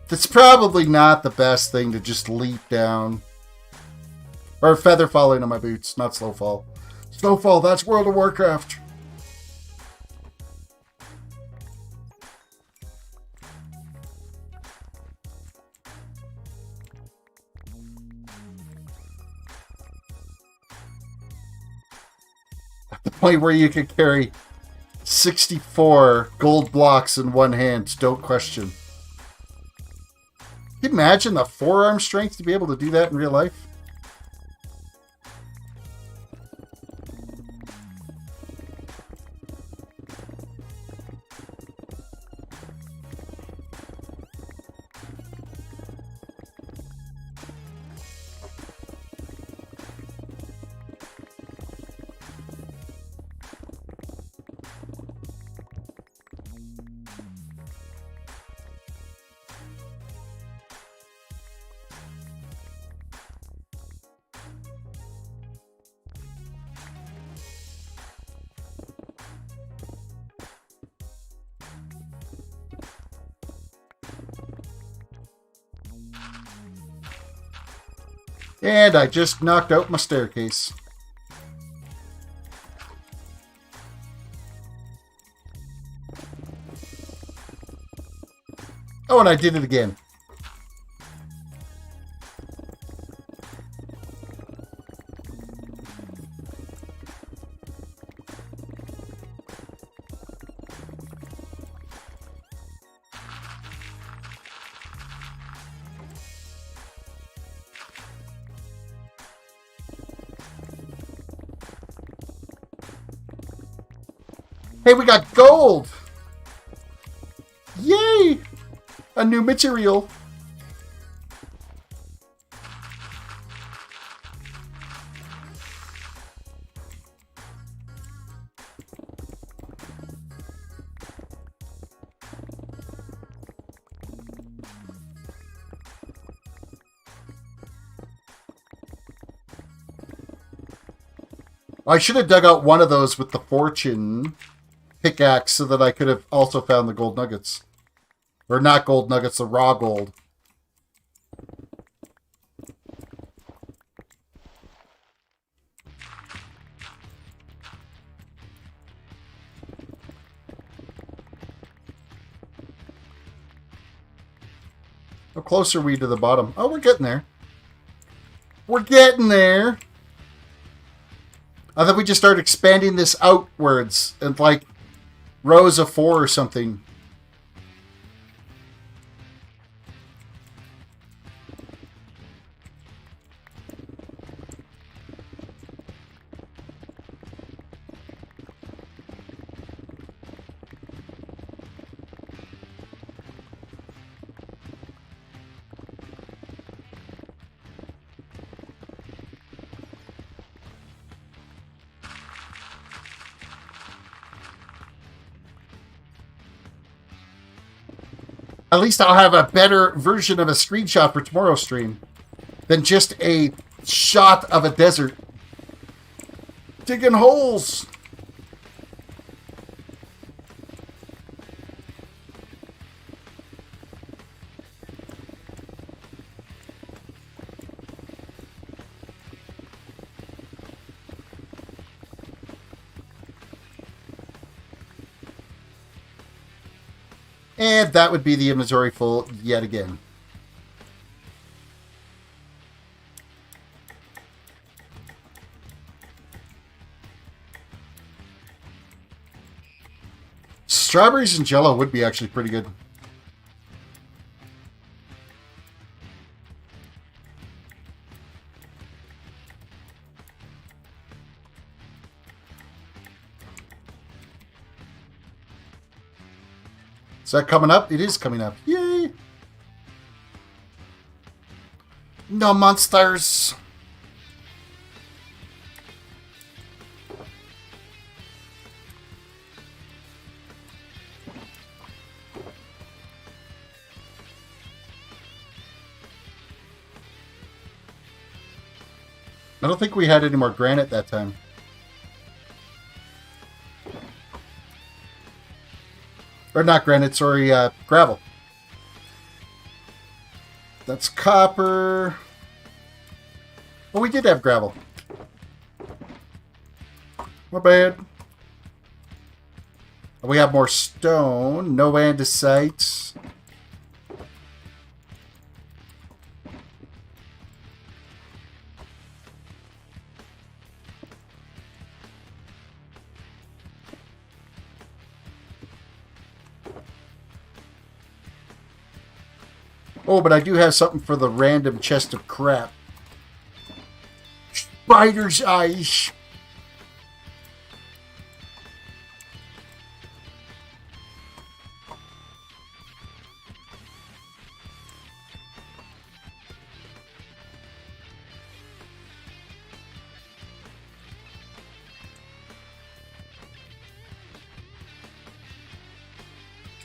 that's probably not the best thing to just leap down. Or feather falling on my boots, not slow fall. Slow fall, that's World of Warcraft. At the point where you could carry 64 gold blocks in one hand, don't question. Can you imagine the forearm strength to be able to do that in real life? And I just knocked out my staircase. Oh, and I did it again. Hey, we got gold! Yay! A new material. I should have dug out one of those with the fortune pickaxe so that I could have also found the gold nuggets. Or not gold nuggets, the raw gold. How close are we to the bottom? Oh, we're getting there. We're getting there. I thought we just start expanding this outwards and like rows of 4 or something. At least I'll have a better version of a screenshot for tomorrow's stream than just a shot of a desert. Digging holes. And that would be the inventory full yet again. Strawberries and Jell-O would be actually pretty good. Is that coming up? It is coming up. Yay! No monsters. I don't think we had any more granite that time. Or not granite, sorry, gravel. That's copper. Well, we did have gravel. Not bad. We have more stone. No andesite. Oh, but I do have something for the random chest of crap. Spider's eyes.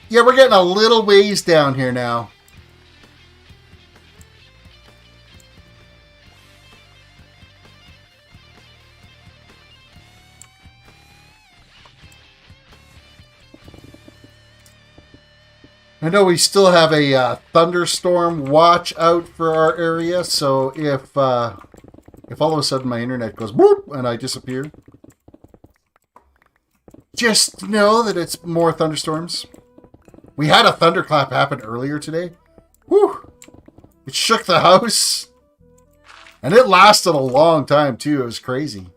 Yeah, we're getting a little ways down here now. I know we still have a thunderstorm watch out for our area, so if all of a sudden my internet goes whoop and I disappear, just know that it's more thunderstorms. We had a thunderclap happen earlier today. Whew! It shook the house, and it lasted a long time too. It was crazy.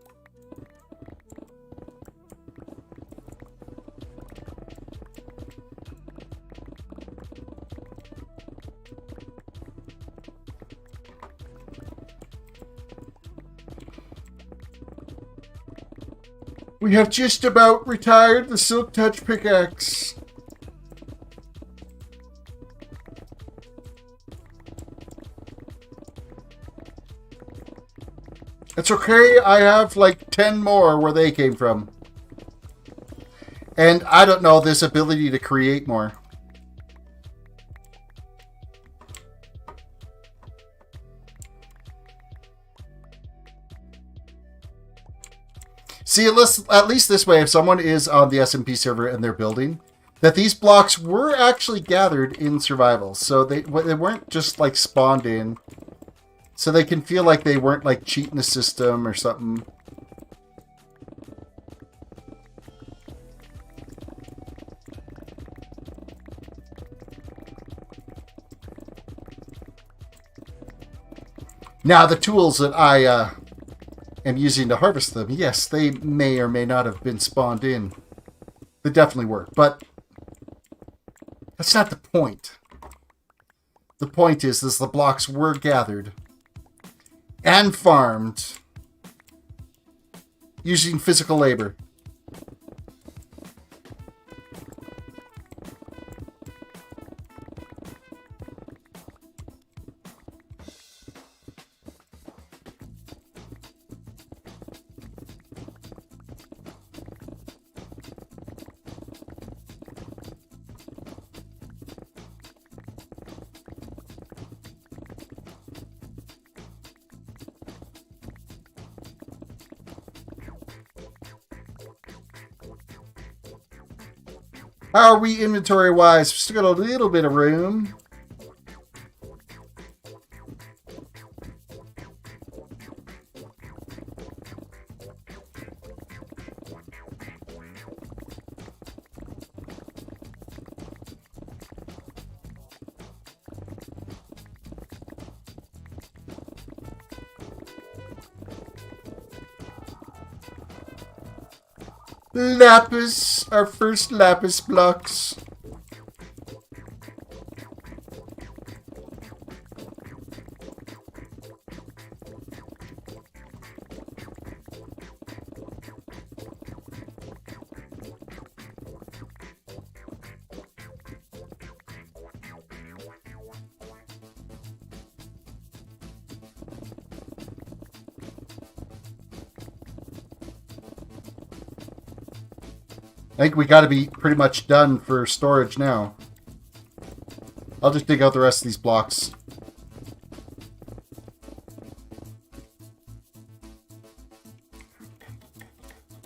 We have just about retired the Silk Touch pickaxe. It's okay, I have like 10 more where they came from. And I don't know, this ability to create more. See, at least this way, if someone is on the SMP server and they're building, that these blocks were actually gathered in survival. So they weren't just like spawned in. So they can feel like they weren't like cheating the system or something. Now, the tools that I am using to harvest them, yes, they may or may not have been spawned in. They definitely were, but that's not the point. The point is the blocks were gathered and farmed using physical labor. How are we inventory-wise? We've still got a little bit of room. Lapis, our first lapis blocks. I think we got to be pretty much done for storage now. I'll just dig out the rest of these blocks.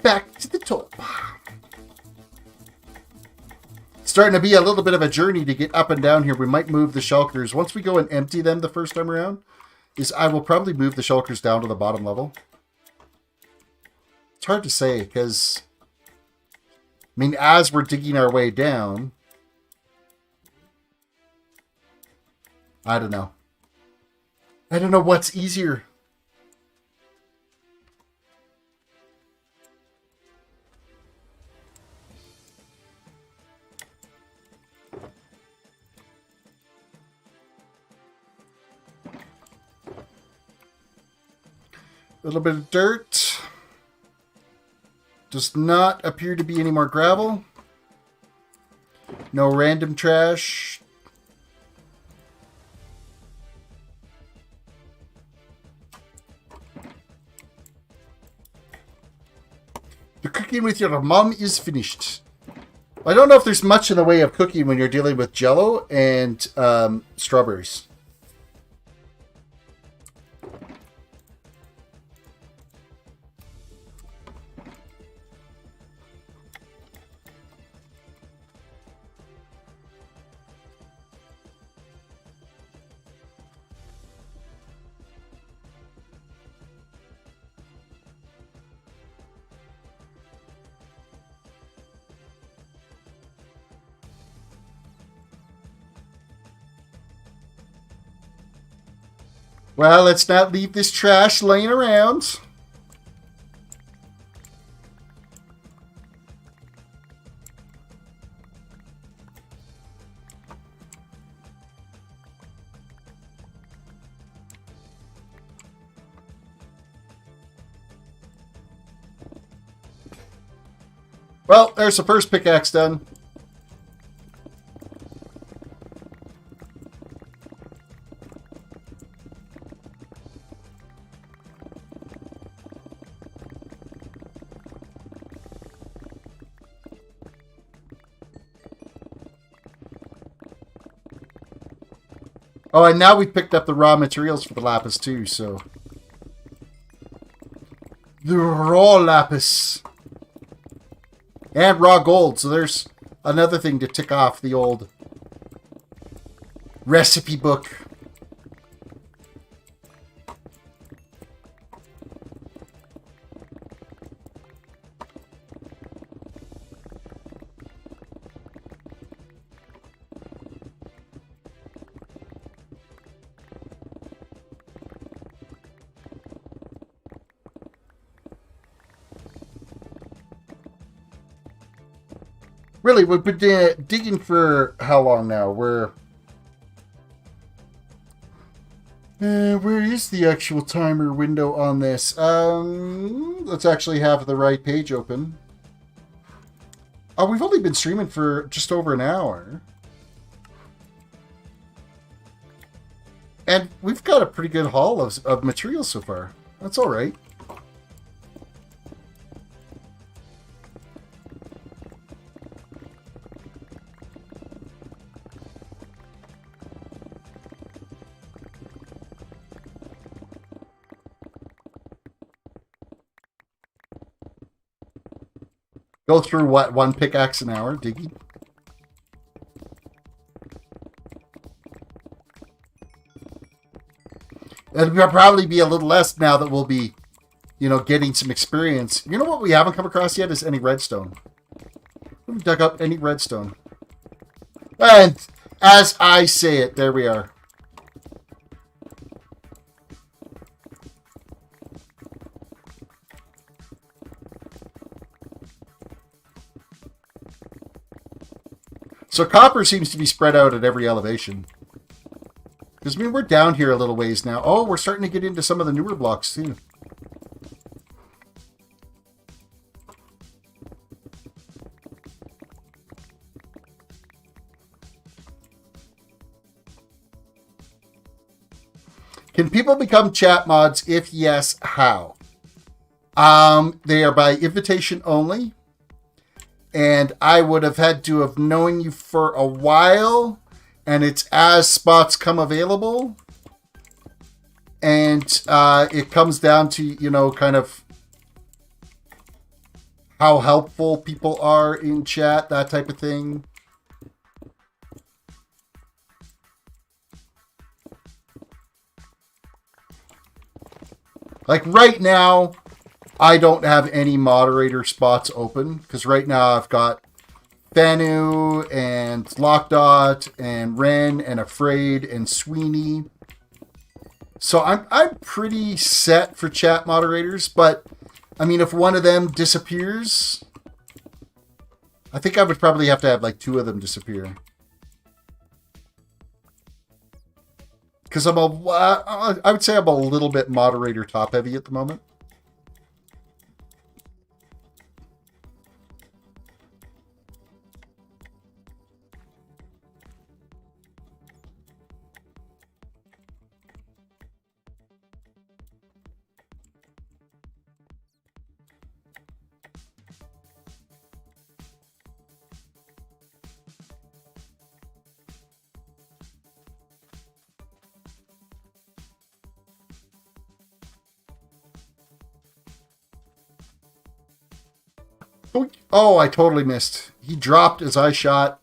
Back to the top. Starting to be a little bit of a journey to get up and down here. We might move the shulkers. Once we go and empty them the first time around, I will probably move the shulkers down to the bottom level. It's hard to say because... I mean, as we're digging our way down, I don't know. I don't know what's easier. A little bit of dirt. Does not appear to be any more gravel. No random trash. The cooking with your mom is finished. I don't know if there's much in the way of cooking when you're dealing with Jell-O and strawberries. Well, let's not leave this trash laying around. Well, there's the first pickaxe done. Oh, and now we picked up the raw materials for the lapis too, so... The raw lapis. And raw gold, so there's another thing to tick off the old recipe book. Really, we've been digging for how long now? Where is the actual timer window on this? Let's actually have the right page open. Oh, we've only been streaming for just over an hour. And we've got a pretty good haul of materials so far. That's all right. Go through what, one pickaxe an hour, Diggy? It'll probably be a little less now that we'll be, you know, getting some experience. You know what we haven't come across yet is any redstone. We haven't dug up any redstone. And as I say it, there we are. So copper seems to be spread out at every elevation. Because, I mean, we're down here a little ways now. Oh, we're starting to get into some of the newer blocks, too. Can people become chat mods? If yes, how? They are by invitation only. And I would have had to have known you for a while. And it's as spots come available. And it comes down to, you know, kind of how helpful people are in chat, that type of thing. Like right now, I don't have any moderator spots open because right now I've got Fanu and Lockdot and Ren and Afraid and Sweeney. So I'm pretty set for chat moderators, but I mean, if one of them disappears, I think I would probably have to have like two of them disappear. Because I would say I'm a little bit moderator top heavy at the moment. Oh, I totally missed. He dropped as I shot.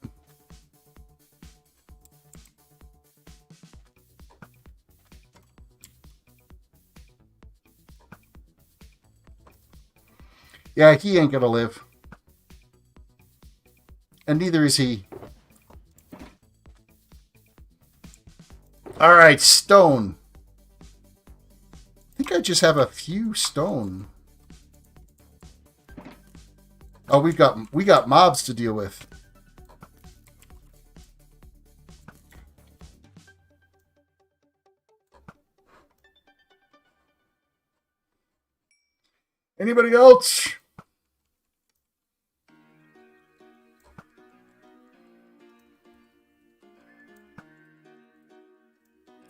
Yeah, he ain't gonna live. And neither is he. Alright, stone. I think I just have a few stone. Oh, we got mobs to deal with. Anybody else?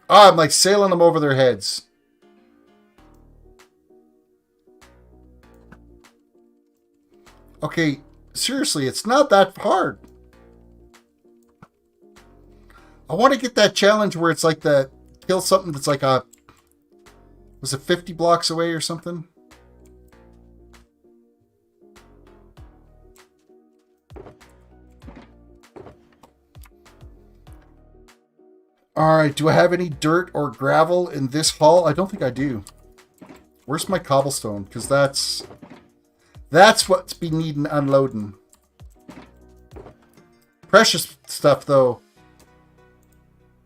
Oh, I'm like sailing them over their heads. Okay, seriously, it's not that hard. I want to get that challenge where it's like the kill something that's like a, was it 50 blocks away or something? All right, do I have any dirt or gravel in this haul? I don't think I do. Where's my cobblestone? Because that's what's been needing unloading. Precious stuff, though.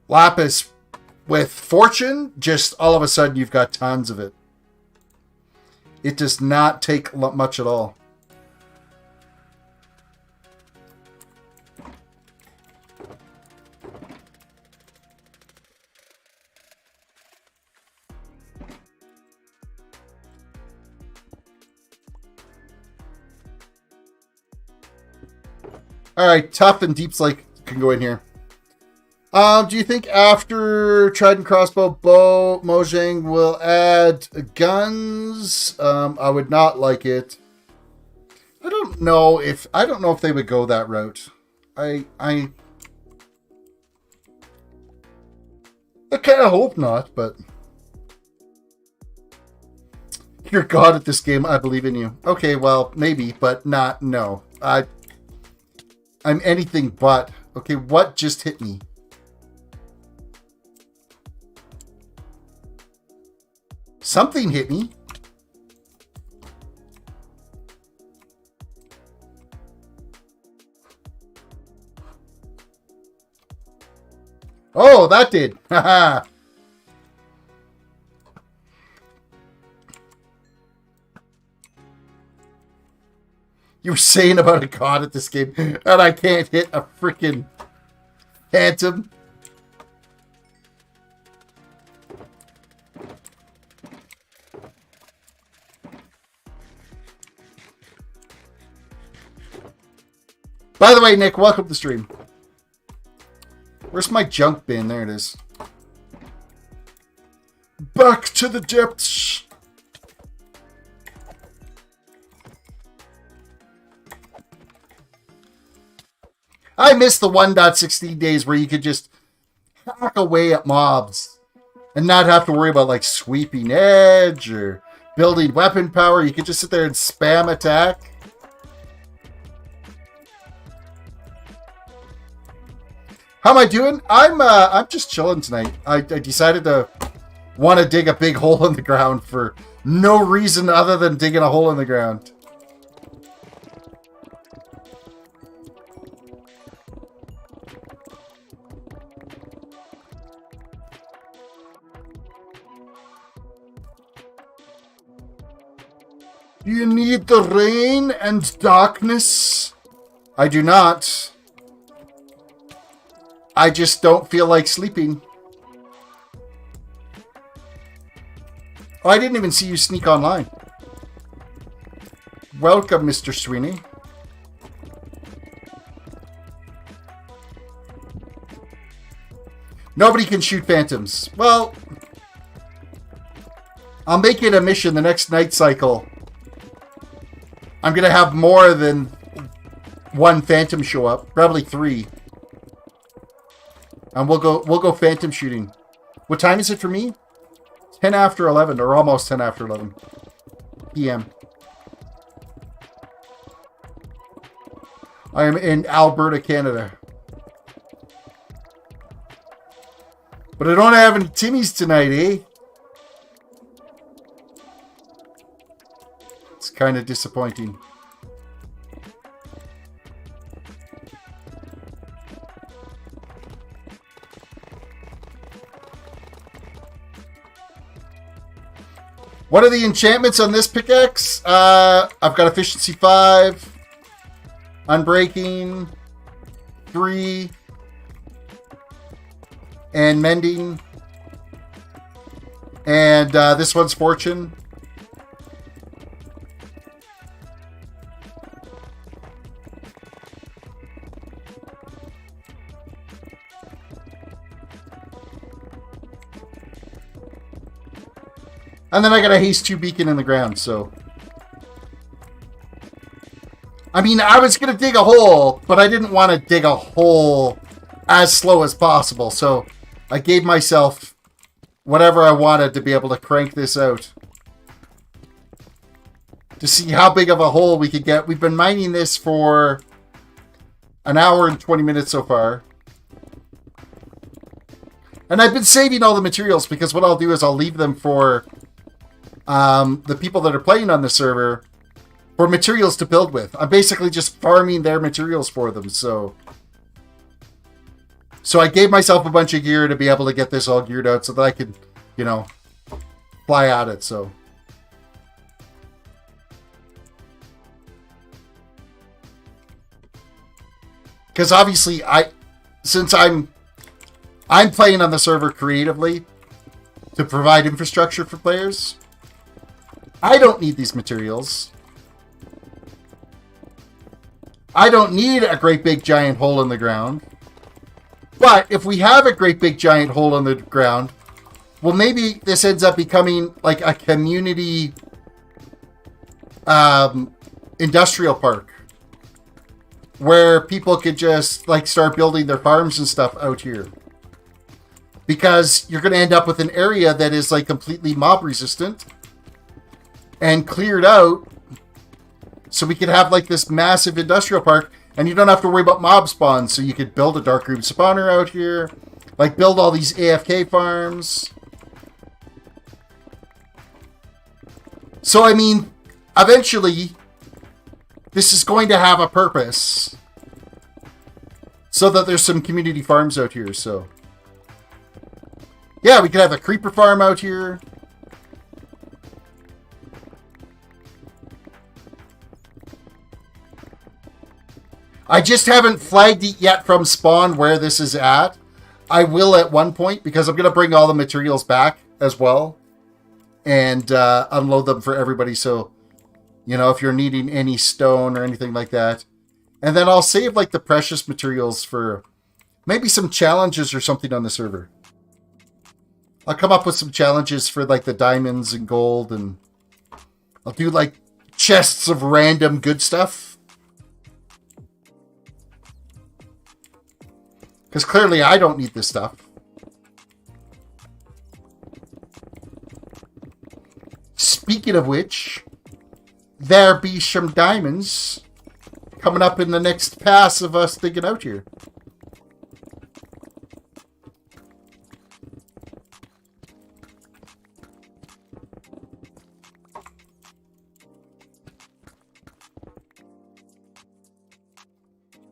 Lapis with fortune, just all of a sudden you've got tons of it. It does not take much at all. All right, Tough and Deep Slate can go in here. Do you think after Trident Crossbow, Bow, Mojang will add guns? I would not like it. I don't know if they would go that route. I kind of hope not, but you're God at this game. I believe in you. Okay, well, maybe, but not. No, I'm anything but. Okay, what just hit me? Something hit me. Oh, that did. Haha. You were saying about a god at this game, and I can't hit a freaking phantom. By the way, Nick, welcome to the stream. Where's my junk bin? There it is. Back to the depths. I miss the 1.16 days where you could just hack away at mobs and not have to worry about like sweeping edge or building weapon power. You could just sit there and spam attack. How am I doing? I'm just chilling tonight. I decided to want to dig a big hole in the ground for no reason other than digging a hole in the ground. Do you need the rain and darkness? I do not. I just don't feel like sleeping. Oh, I didn't even see you sneak online. Welcome, Mr. Sweeney. Nobody can shoot phantoms. Well, I'll make it a mission the next night cycle. I'm going to have more than one phantom show up. Probably 3. And we'll go phantom shooting. What time is it for me? 10 after 11, or almost 10 after 11 p.m. I am in Alberta, Canada. But I don't have any Timmies tonight, eh? It's kind of disappointing. What are the enchantments on this pickaxe? I've got efficiency 5, unbreaking 3, and mending. And this one's fortune. And then I got a haste 2 beacon in the ground, so. I mean, I was going to dig a hole, but I didn't want to dig a hole as slow as possible. So I gave myself whatever I wanted to be able to crank this out. To see how big of a hole we could get. We've been mining this for an hour and 20 minutes so far. And I've been saving all the materials because what I'll do is I'll leave them for the people that are playing on the server for materials to build with. I'm basically just farming their materials for them, so I gave myself a bunch of gear to be able to get this all geared out so that I could, you know, fly at it, so. Because obviously, since I'm playing on the server creatively to provide infrastructure for players, I don't need these materials. I don't need a great big giant hole in the ground. But if we have a great big giant hole in the ground, well, maybe this ends up becoming like a community industrial park where people could just like start building their farms and stuff out here. Because you're going to end up with an area that is like completely mob resistant and cleared out, so we could have like this massive industrial park, and you don't have to worry about mob spawns. So you could build a dark room spawner out here, like build all these AFK farms. So I mean, eventually this is going to have a purpose, so that there's some community farms out here. So yeah, we could have a creeper farm out here. I just haven't flagged it yet from spawn where this is at. I will at one point, because I'm going to bring all the materials back as well and unload them for everybody. So, you know, if you're needing any stone or anything like that. And then I'll save like the precious materials for maybe some challenges or something on the server. I'll come up with some challenges for like the diamonds and gold, and I'll do like chests of random good stuff. Because clearly I don't need this stuff. Speaking of which, there be some diamonds coming up in the next pass of us digging out here.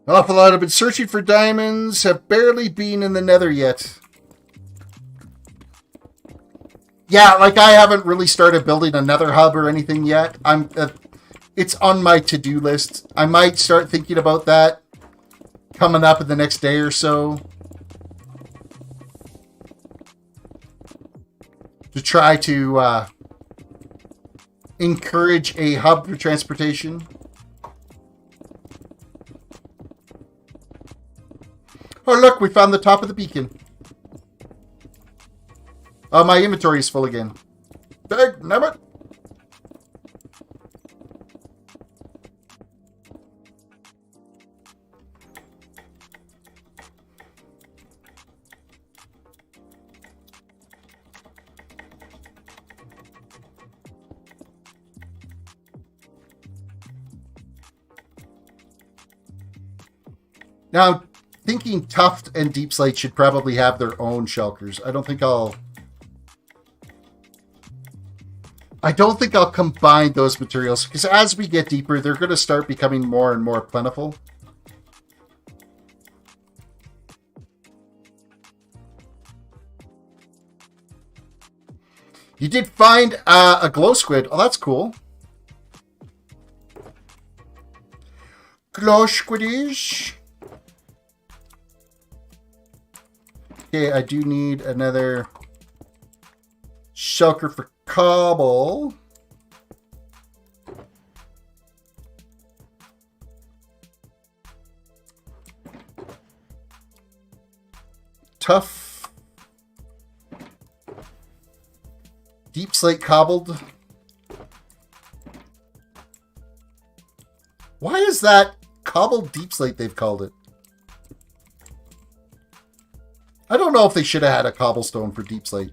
An awful lot have been searching for diamonds, have barely been in the nether yet. Yeah, like I haven't really started building a nether hub or anything yet. It's on my to-do list. I might start thinking about that coming up in the next day or so. To try to encourage a hub for transportation. Oh, look, we found the top of the beacon. Oh, my inventory is full again. Big nabbit. Now, thinking Tuft and Deep Slate should probably have their own shulkers. I don't think I'll combine those materials, because as we get deeper, they're going to start becoming more and more plentiful. You did find a glow squid. Oh, that's cool. Glow squiddies. Okay, I do need another shulker for cobble. Tough. Deep slate cobbled. Why is that cobbled deep slate they've called it? I don't know if they should have had a cobblestone for deep slate.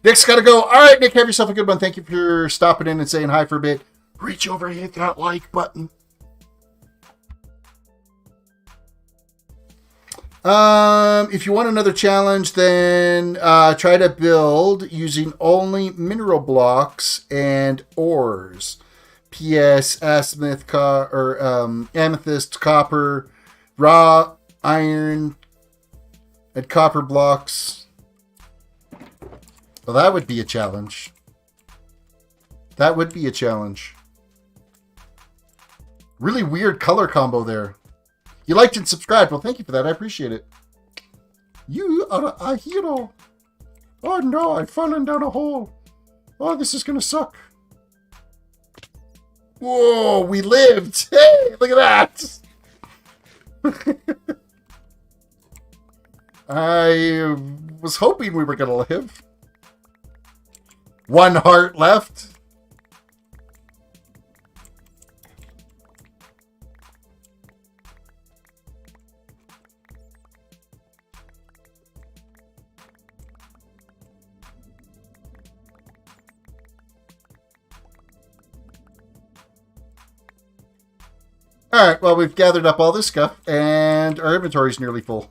Nick's got to go. All right, Nick, have yourself a good one. Thank you for stopping in and saying hi for a bit. Reach over and hit that like button. If you want another challenge, then try to build using only mineral blocks and ores. P.S. Amethyst, copper, raw iron, and copper blocks. Well, that would be a challenge. That would be a challenge. Really weird color combo there. You liked and subscribed. Well, thank you for that. I appreciate it. You are a hero. Oh no, I've fallen down a hole. Oh, this is going to suck. Whoa, we lived. Hey, look at that. I was hoping we were going to live. 1 heart left. All right, well, we've gathered up all this stuff, and our inventory's nearly full.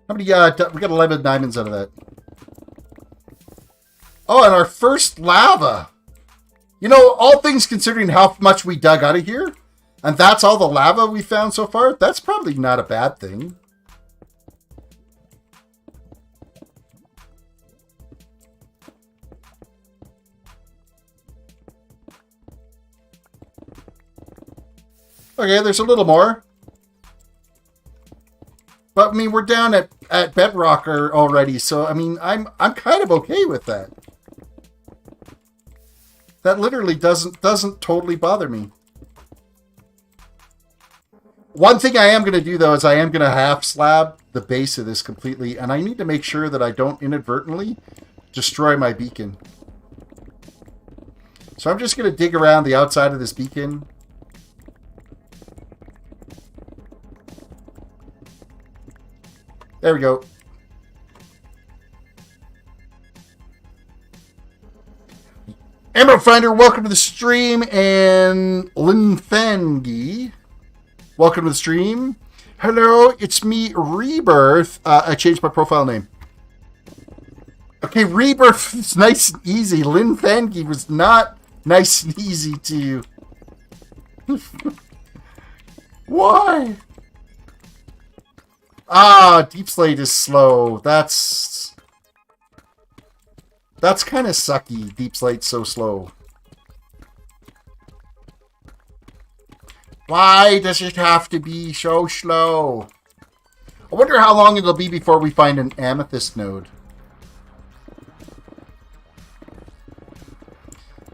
How many, we got 11 diamonds out of that. Oh, and our first lava. You know, all things considering how much we dug out of here, and that's all the lava we found so far, that's probably not a bad thing. Okay, there's a little more. But, I mean, we're down at bedrock already, so, I mean, I'm kind of okay with that. That literally doesn't totally bother me. One thing I am going to do, though, is I am going to half slab the base of this completely, and I need to make sure that I don't inadvertently destroy my beacon. So I'm just going to dig around the outside of this beacon. There we go. Emerald Finder, welcome to the stream, and Linfangi, welcome to the stream. Hello, it's me, Rebirth. I changed my profile name. Okay, Rebirth is nice and easy. Linfangi was not nice and easy to you. Why? Ah, Deep Slate is slow. That's kind of sucky. Deep Slate's so slow. Why does it have to be so slow? I wonder how long it'll be before we find an amethyst node.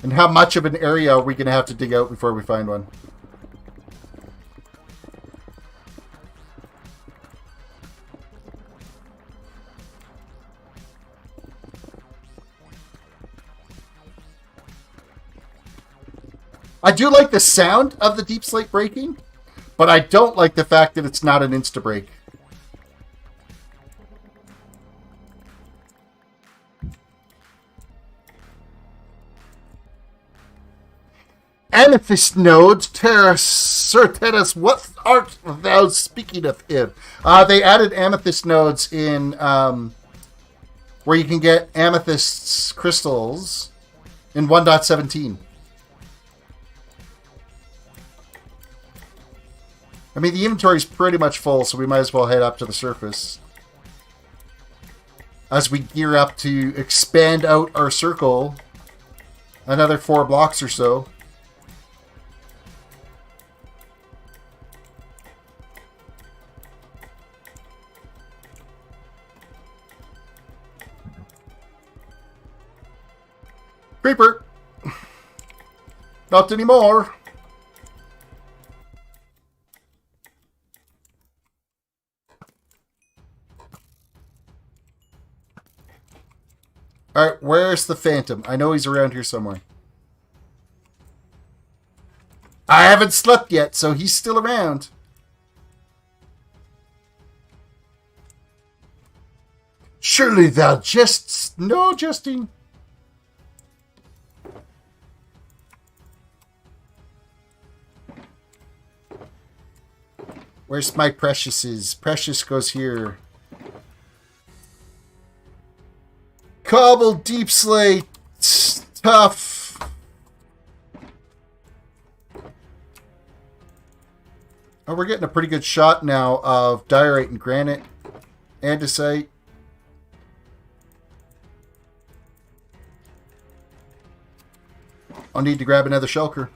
And how much of an area are we going to have to dig out before we find one? I do like the sound of the Deep Slate breaking, but I don't like the fact that it's not an insta-break. Amethyst nodes, Terris, what art thou speaking of him? They added amethyst nodes in where you can get amethyst crystals in 1.17. I mean, the inventory's pretty much full, so we might as well head up to the surface as we gear up to expand out our circle another 4 blocks or so. Creeper! Not anymore! Alright, where's the Phantom? I know he's around here somewhere. I haven't slept yet, so he's still around. Surely thou jests. No jesting. Where's my Preciouses? Precious goes here. Cobble, Deep Slate, tough. Oh, we're getting a pretty good shot now of diorite and granite, andesite. I'll need to grab another shulker.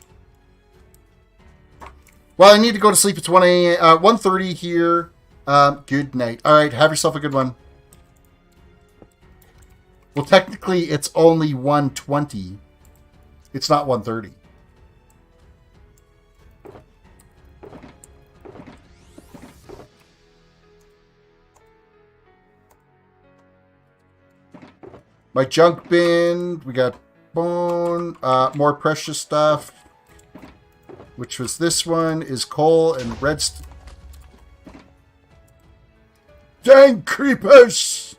Well, I need to go to sleep. It's 1:30 here. Good night. All right, have yourself a good one. Well, technically, it's only 1:20. It's not 1:30. My junk bin. We got bone. More precious stuff. Which was this one. Is coal and redstone. Dang creepers!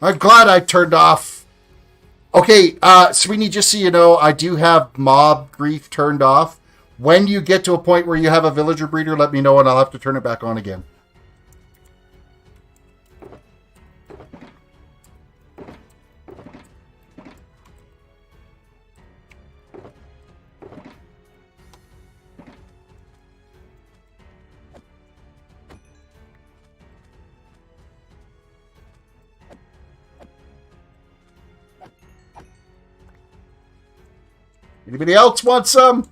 I'm glad I turned off. Okay, Sweeney, just so you know, I do have mob grief turned off. When you get to a point where you have a villager breeder, let me know and I'll have to turn it back on again. Anybody else want some?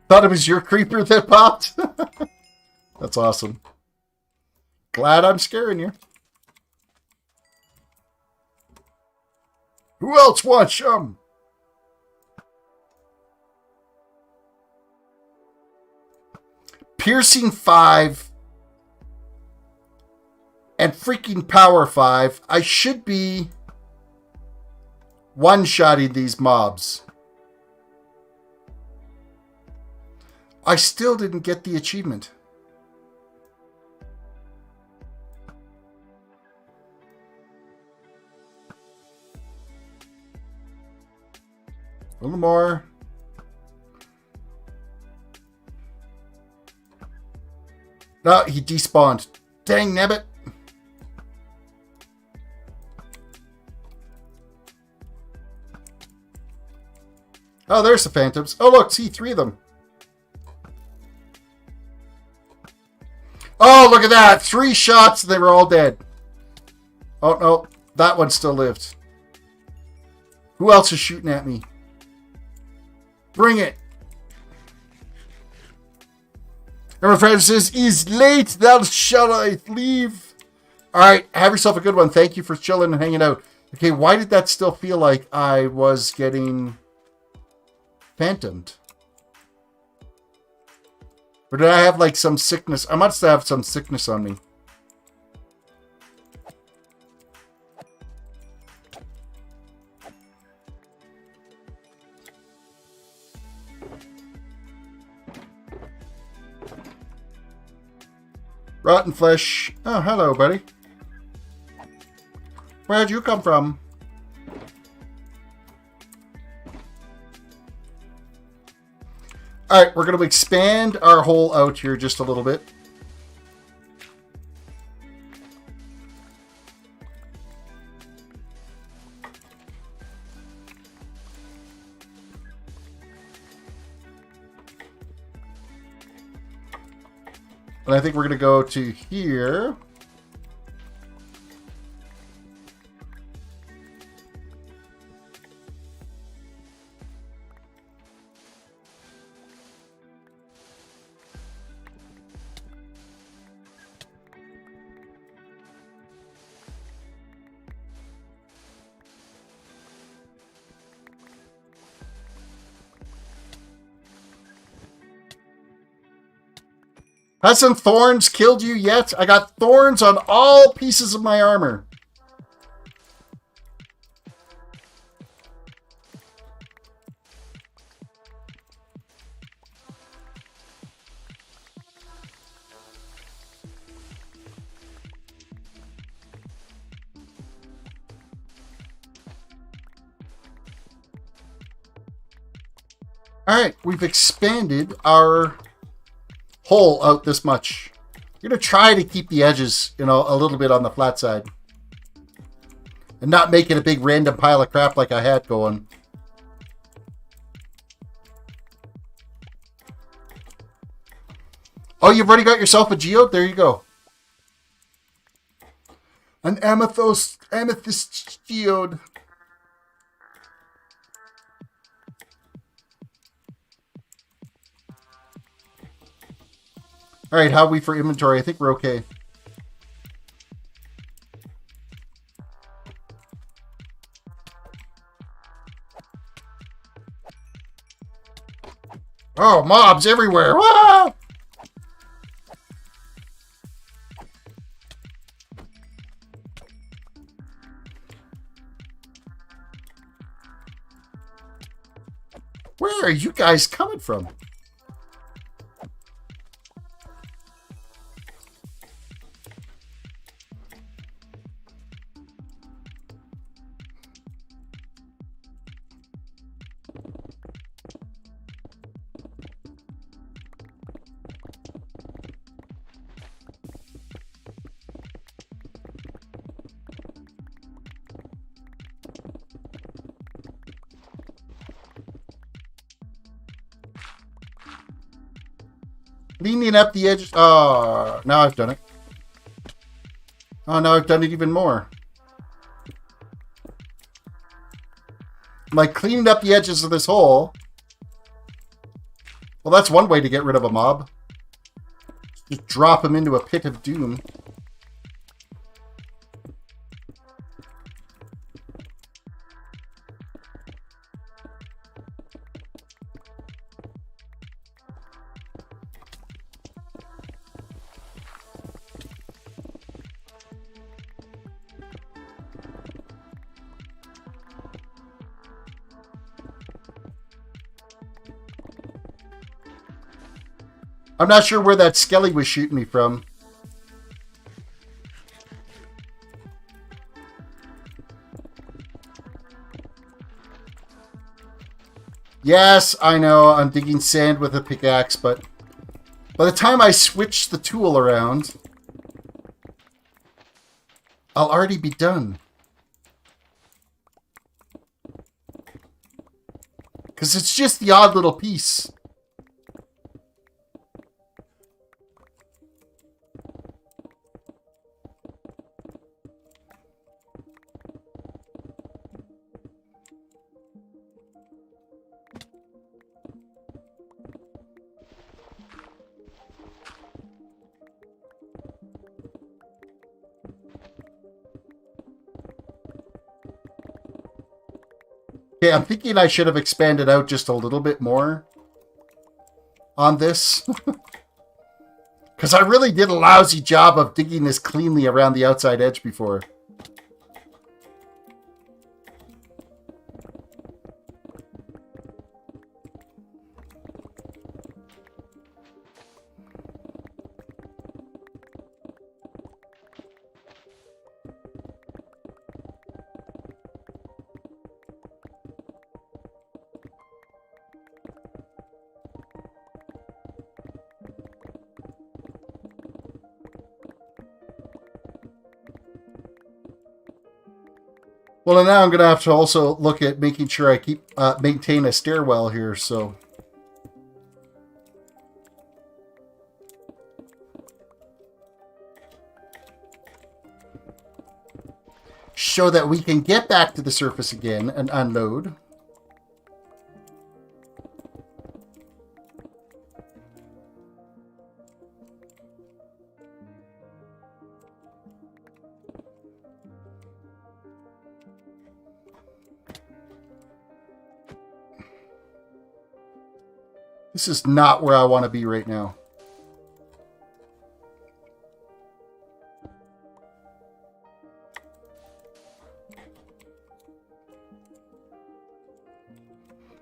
Thought it was your creeper that popped? That's awesome. Glad I'm scaring you. Who else wants some? Piercing 5 and freaking power 5. I should be one-shotting these mobs. I still didn't get the achievement. A little more. No, he despawned. Dang nabbit. Oh, there's the phantoms. Oh, look, see 3 of them. Oh, look at that. 3 shots and they were all dead. Oh, no. That one still lived. Who else is shooting at me? Bring it. And my friend says, "Is late, thou shall I leave." All right, have yourself a good one. Thank you for chilling and hanging out. Okay, why did that still feel like I was getting phantomed? Or did I have like some sickness? I must have some sickness on me. Rotten flesh. Oh, hello, buddy. Where'd you come from? Alright, we're going to expand our hole out here just a little bit. And I think we're going to go to here. Hasn't thorns killed you yet? I got thorns on all pieces of my armor. Alright, we've expanded our hole out this much. I'm going to try to keep the edges, you know, a little bit on the flat side. And not make it a big random pile of crap like I had going. Oh, you've already got yourself a geode? There you go. An amethyst geode. All right, how are we for inventory? I think we're okay. Oh, mobs everywhere. Whoa! Where are you guys coming from? Leaning up the edge. Oh, now I've done it. Oh, now I've done it even more. I'm like cleaning up the edges of this hole. Well, that's one way to get rid of a mob. Just drop him into a pit of doom. I'm not sure where that skelly was shooting me from. Yes, I know, I'm digging sand with a pickaxe, but by the time I switch the tool around, I'll already be done. Because it's just the odd little piece. Okay, I'm thinking I should have expanded out just a little bit more on this. Because I really did a lousy job of digging this cleanly around the outside edge before. Well, and now I'm going to have to also look at making sure I keep maintain a stairwell here, so... so that we can get back to the surface again and unload. This is not where I want to be right now.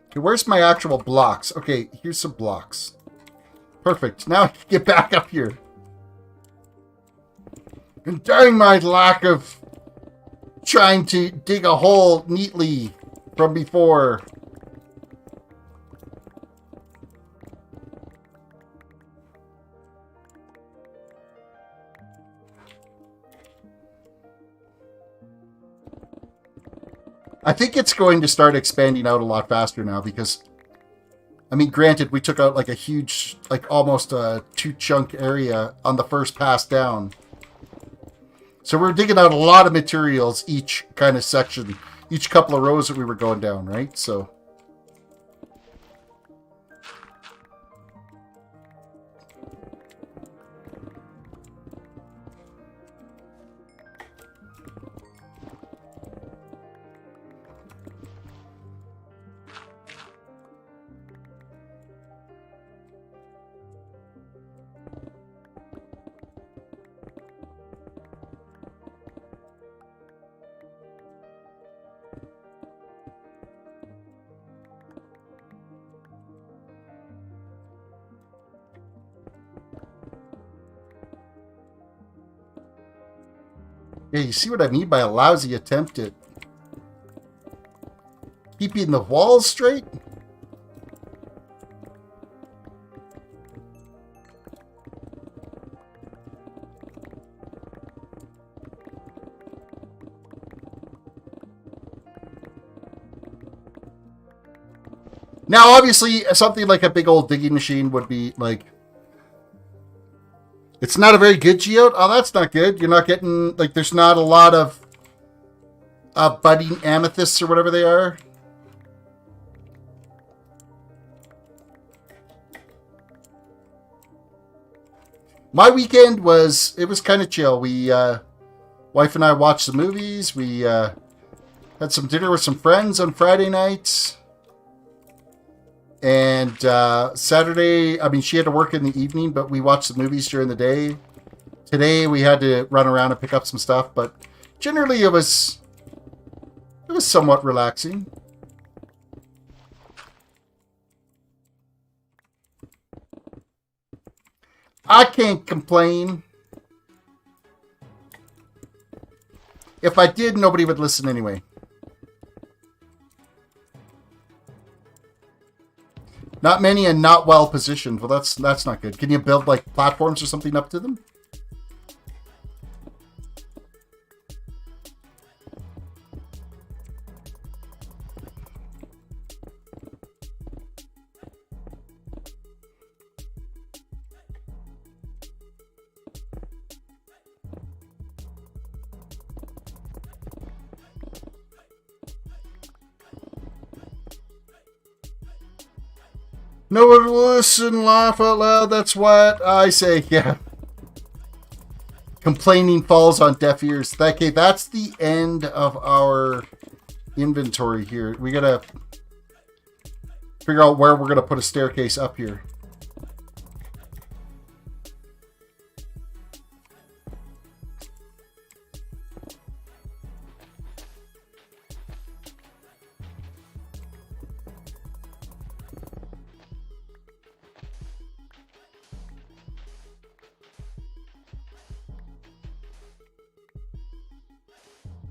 Okay, where's my actual blocks? Okay, here's some blocks. Perfect. Now I can get back up here. And dang my lack of trying to dig a hole neatly from before. I think it's going to start expanding out a lot faster now because I mean, granted, we took out like a huge, like almost a 2-chunk area on the first pass down. So we're digging out a lot of materials each kind of section, each couple of rows that we were going down, right? So... Yeah, you see what I mean by a lousy attempt at keeping the walls straight? Now, obviously, something like a big old digging machine would be like... It's not a very good geode. Oh, that's not good. You're not getting... Like, there's not a lot of budding amethysts or whatever they are. My weekend was... It was kind of chill. We... wife and I watched some movies. We had some dinner with some friends on Friday nights. And Saturday, I mean, she had to work in the evening, but we watched the movies during the day. Today, we had to run around and pick up some stuff, but generally it was somewhat relaxing. I can't complain. If I did, nobody would listen anyway. Not many and not well positioned. Well, that's not good. Can you build like platforms or something up to them? No one will listen, laugh out loud, that's what I say, yeah. Complaining falls on deaf ears. Okay, that's the end of our inventory here. We gotta figure out where we're gonna put a staircase up here.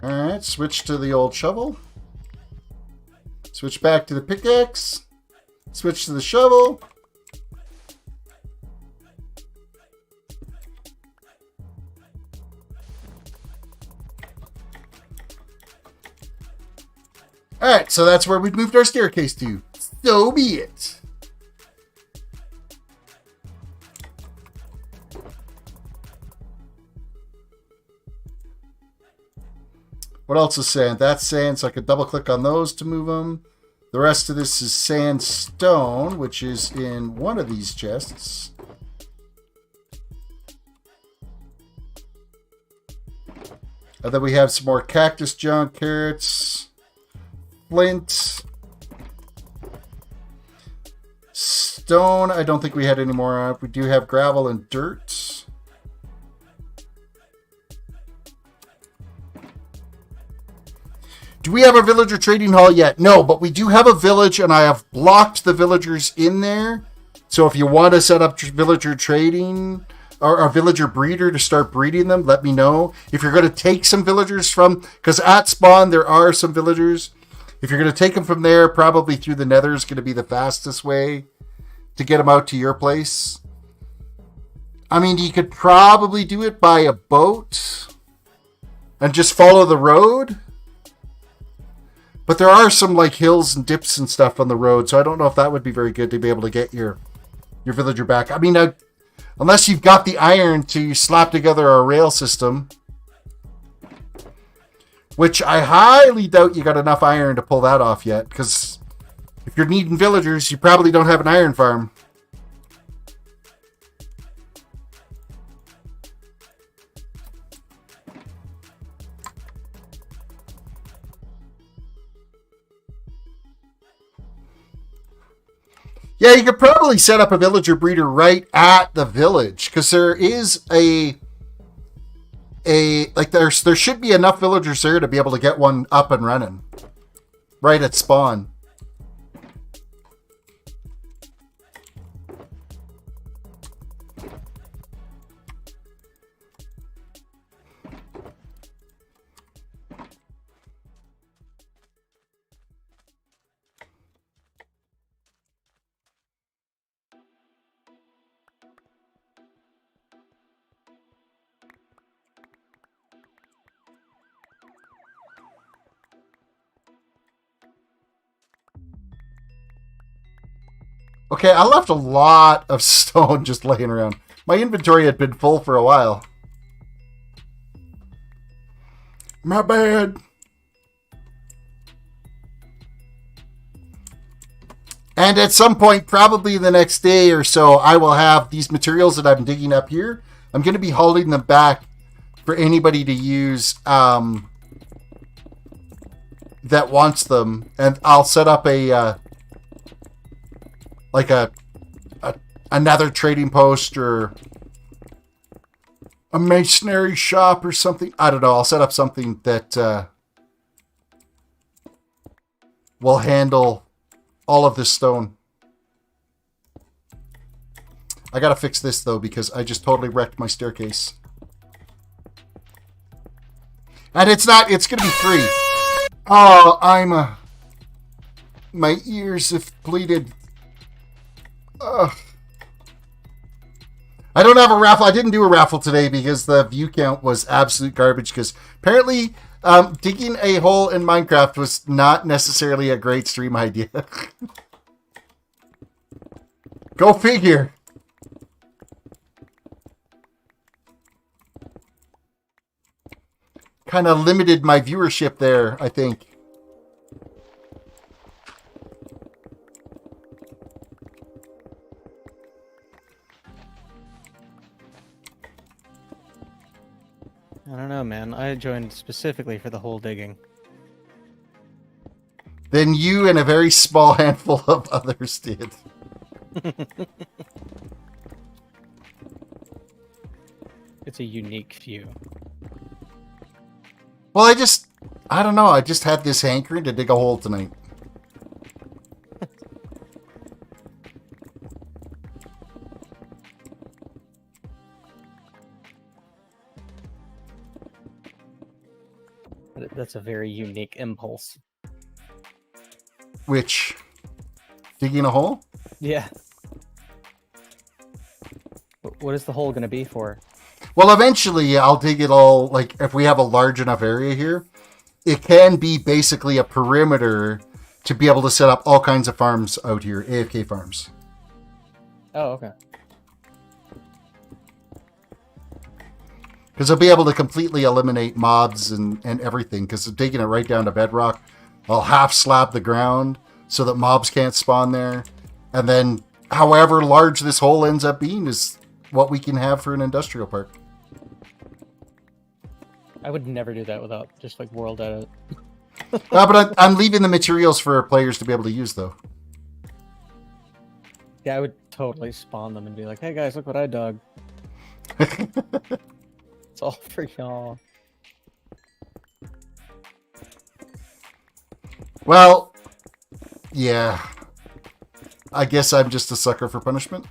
Alright, switch to the old shovel. Switch back to the pickaxe. Switch to the shovel. Alright, so that's where we've moved our staircase to. So be it. What else is sand? That's sand, so I could double click on those to move them. The rest of this is sandstone, which is in one of these chests. And then we have some more cactus junk, carrots, flint, stone. I don't think we had any more. We do have gravel and dirt. Do we have a villager trading hall yet? No, but we do have a village, and I have blocked the villagers in there. So if you want to set up villager trading or a villager breeder to start breeding them, let me know. If you're going to take some villagers from, because at spawn there are some villagers. If you're going to take them from there, probably through the nether is going to be the fastest way to get them out to your place. I mean, you could probably do it by a boat and just follow the road. But there are some like hills and dips and stuff on the road, so I don't know if that would be very good to be able to get your villager back. I mean, unless you've got the iron to slap together a rail system, which I highly doubt you got enough iron to pull that off yet, because if you're needing villagers, you probably don't have an iron farm. Yeah, you could probably set up a villager breeder right at the village, because there is there should be enough villagers there to be able to get one up and running right at spawn. Okay, I left a lot of stone just laying around. My inventory had been full for a while. My bad. And at some point, probably the next day or so, I will have these materials that I'm digging up here. I'm going to be holding them back for anybody to use that wants them. And I'll set up another trading post or a masonry shop or something. I don't know. I'll set up something that will handle all of this stone. I gotta fix this though, because I just totally wrecked my staircase. And it's gonna be free. Oh, my ears have bleeded. Ugh. I don't have a raffle. I didn't do a raffle today because the view count was absolute garbage, because apparently digging a hole in Minecraft was not necessarily a great stream idea. Go figure. Kind of limited my viewership there, I think. I don't know, man. I joined specifically for the hole digging. Then you and a very small handful of others did. It's a unique few. Well, I don't know. I just had this hankering to dig a hole tonight. That's a very unique impulse. Which? Digging a hole? Yeah. What is the hole going to be for? Well, eventually I'll dig it all, like, if we have a large enough area here, it can be basically a perimeter to be able to set up all kinds of farms out here, AFK farms. Oh, okay. Because I'll be able to completely eliminate mobs and everything, because I'm taking it right down to bedrock. I'll half slab the ground so that mobs can't spawn there. And then however large this hole ends up being is what we can have for an industrial park. I would never do that without just like world edit. But I'm leaving the materials for players to be able to use, though. Yeah, I would totally spawn them and be like, hey guys, look what I dug. It's all for y'all. Well, yeah. I guess I'm just a sucker for punishment.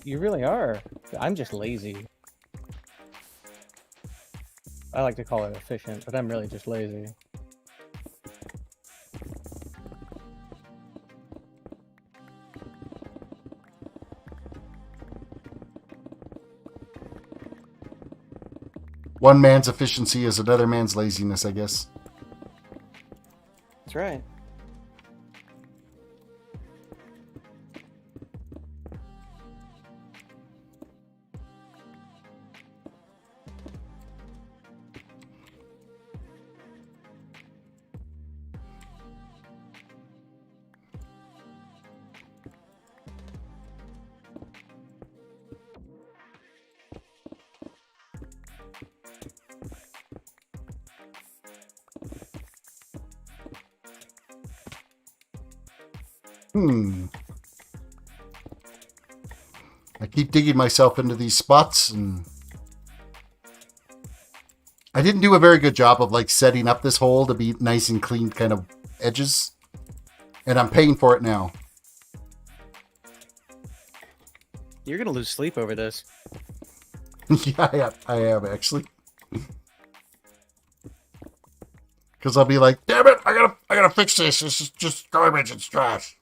You really are. I'm just lazy. I like to call it efficient, but I'm really just lazy. One man's efficiency is another man's laziness, I guess. That's right. I keep digging myself into these spots, and I didn't do a very good job of like setting up this hole to be nice and clean kind of edges, and I'm paying for it now. You're gonna lose sleep over this. Yeah, I am actually. Because I'll be like, damn it, I gotta fix this. This is just garbage. It's trash.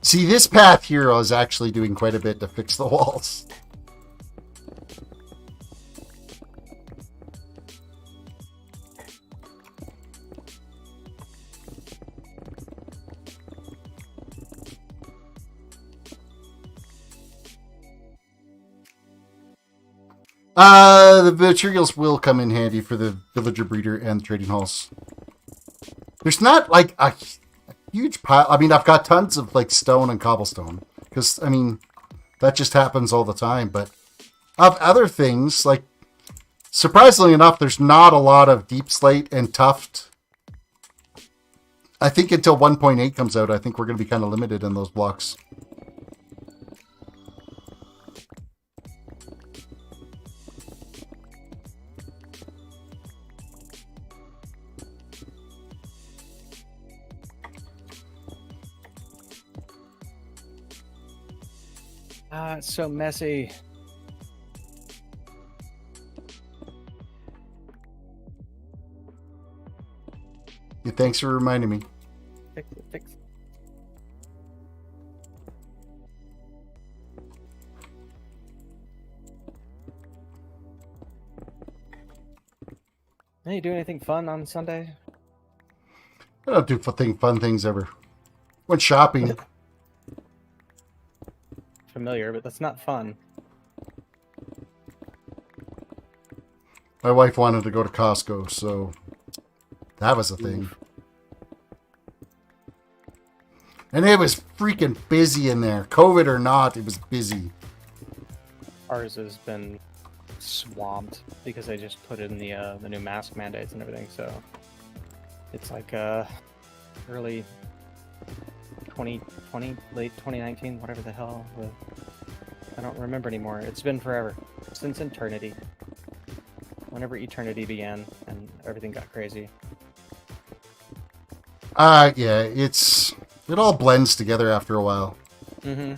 See, this path here is actually doing quite a bit to fix the walls. The materials will come in handy for the villager breeder and the trading halls. There's not like a huge pile. I mean, I've got tons of like stone and cobblestone because I mean that just happens all the time. But of other things, like surprisingly enough, there's not a lot of deep slate and tuft. I think until 1.8 comes out, I think we're going to be kind of limited in those blocks. It's so messy. Yeah, thanks for reminding me. Fix it, fix it. Hey, you do anything fun on Sunday? I don't do fun things ever. Went shopping. Familiar, but that's not fun. My wife wanted to go to Costco, so that was a thing. Oof. And it was freaking busy in there. COVID or not, it was busy. Ours has been swamped because they just put in the new mask mandates and everything, so it's like early 2020, late 2019, whatever the hell. I don't remember anymore. It's been forever. Since eternity. Whenever eternity began and everything got crazy. Yeah, it all blends together after a while. Mm-hmm.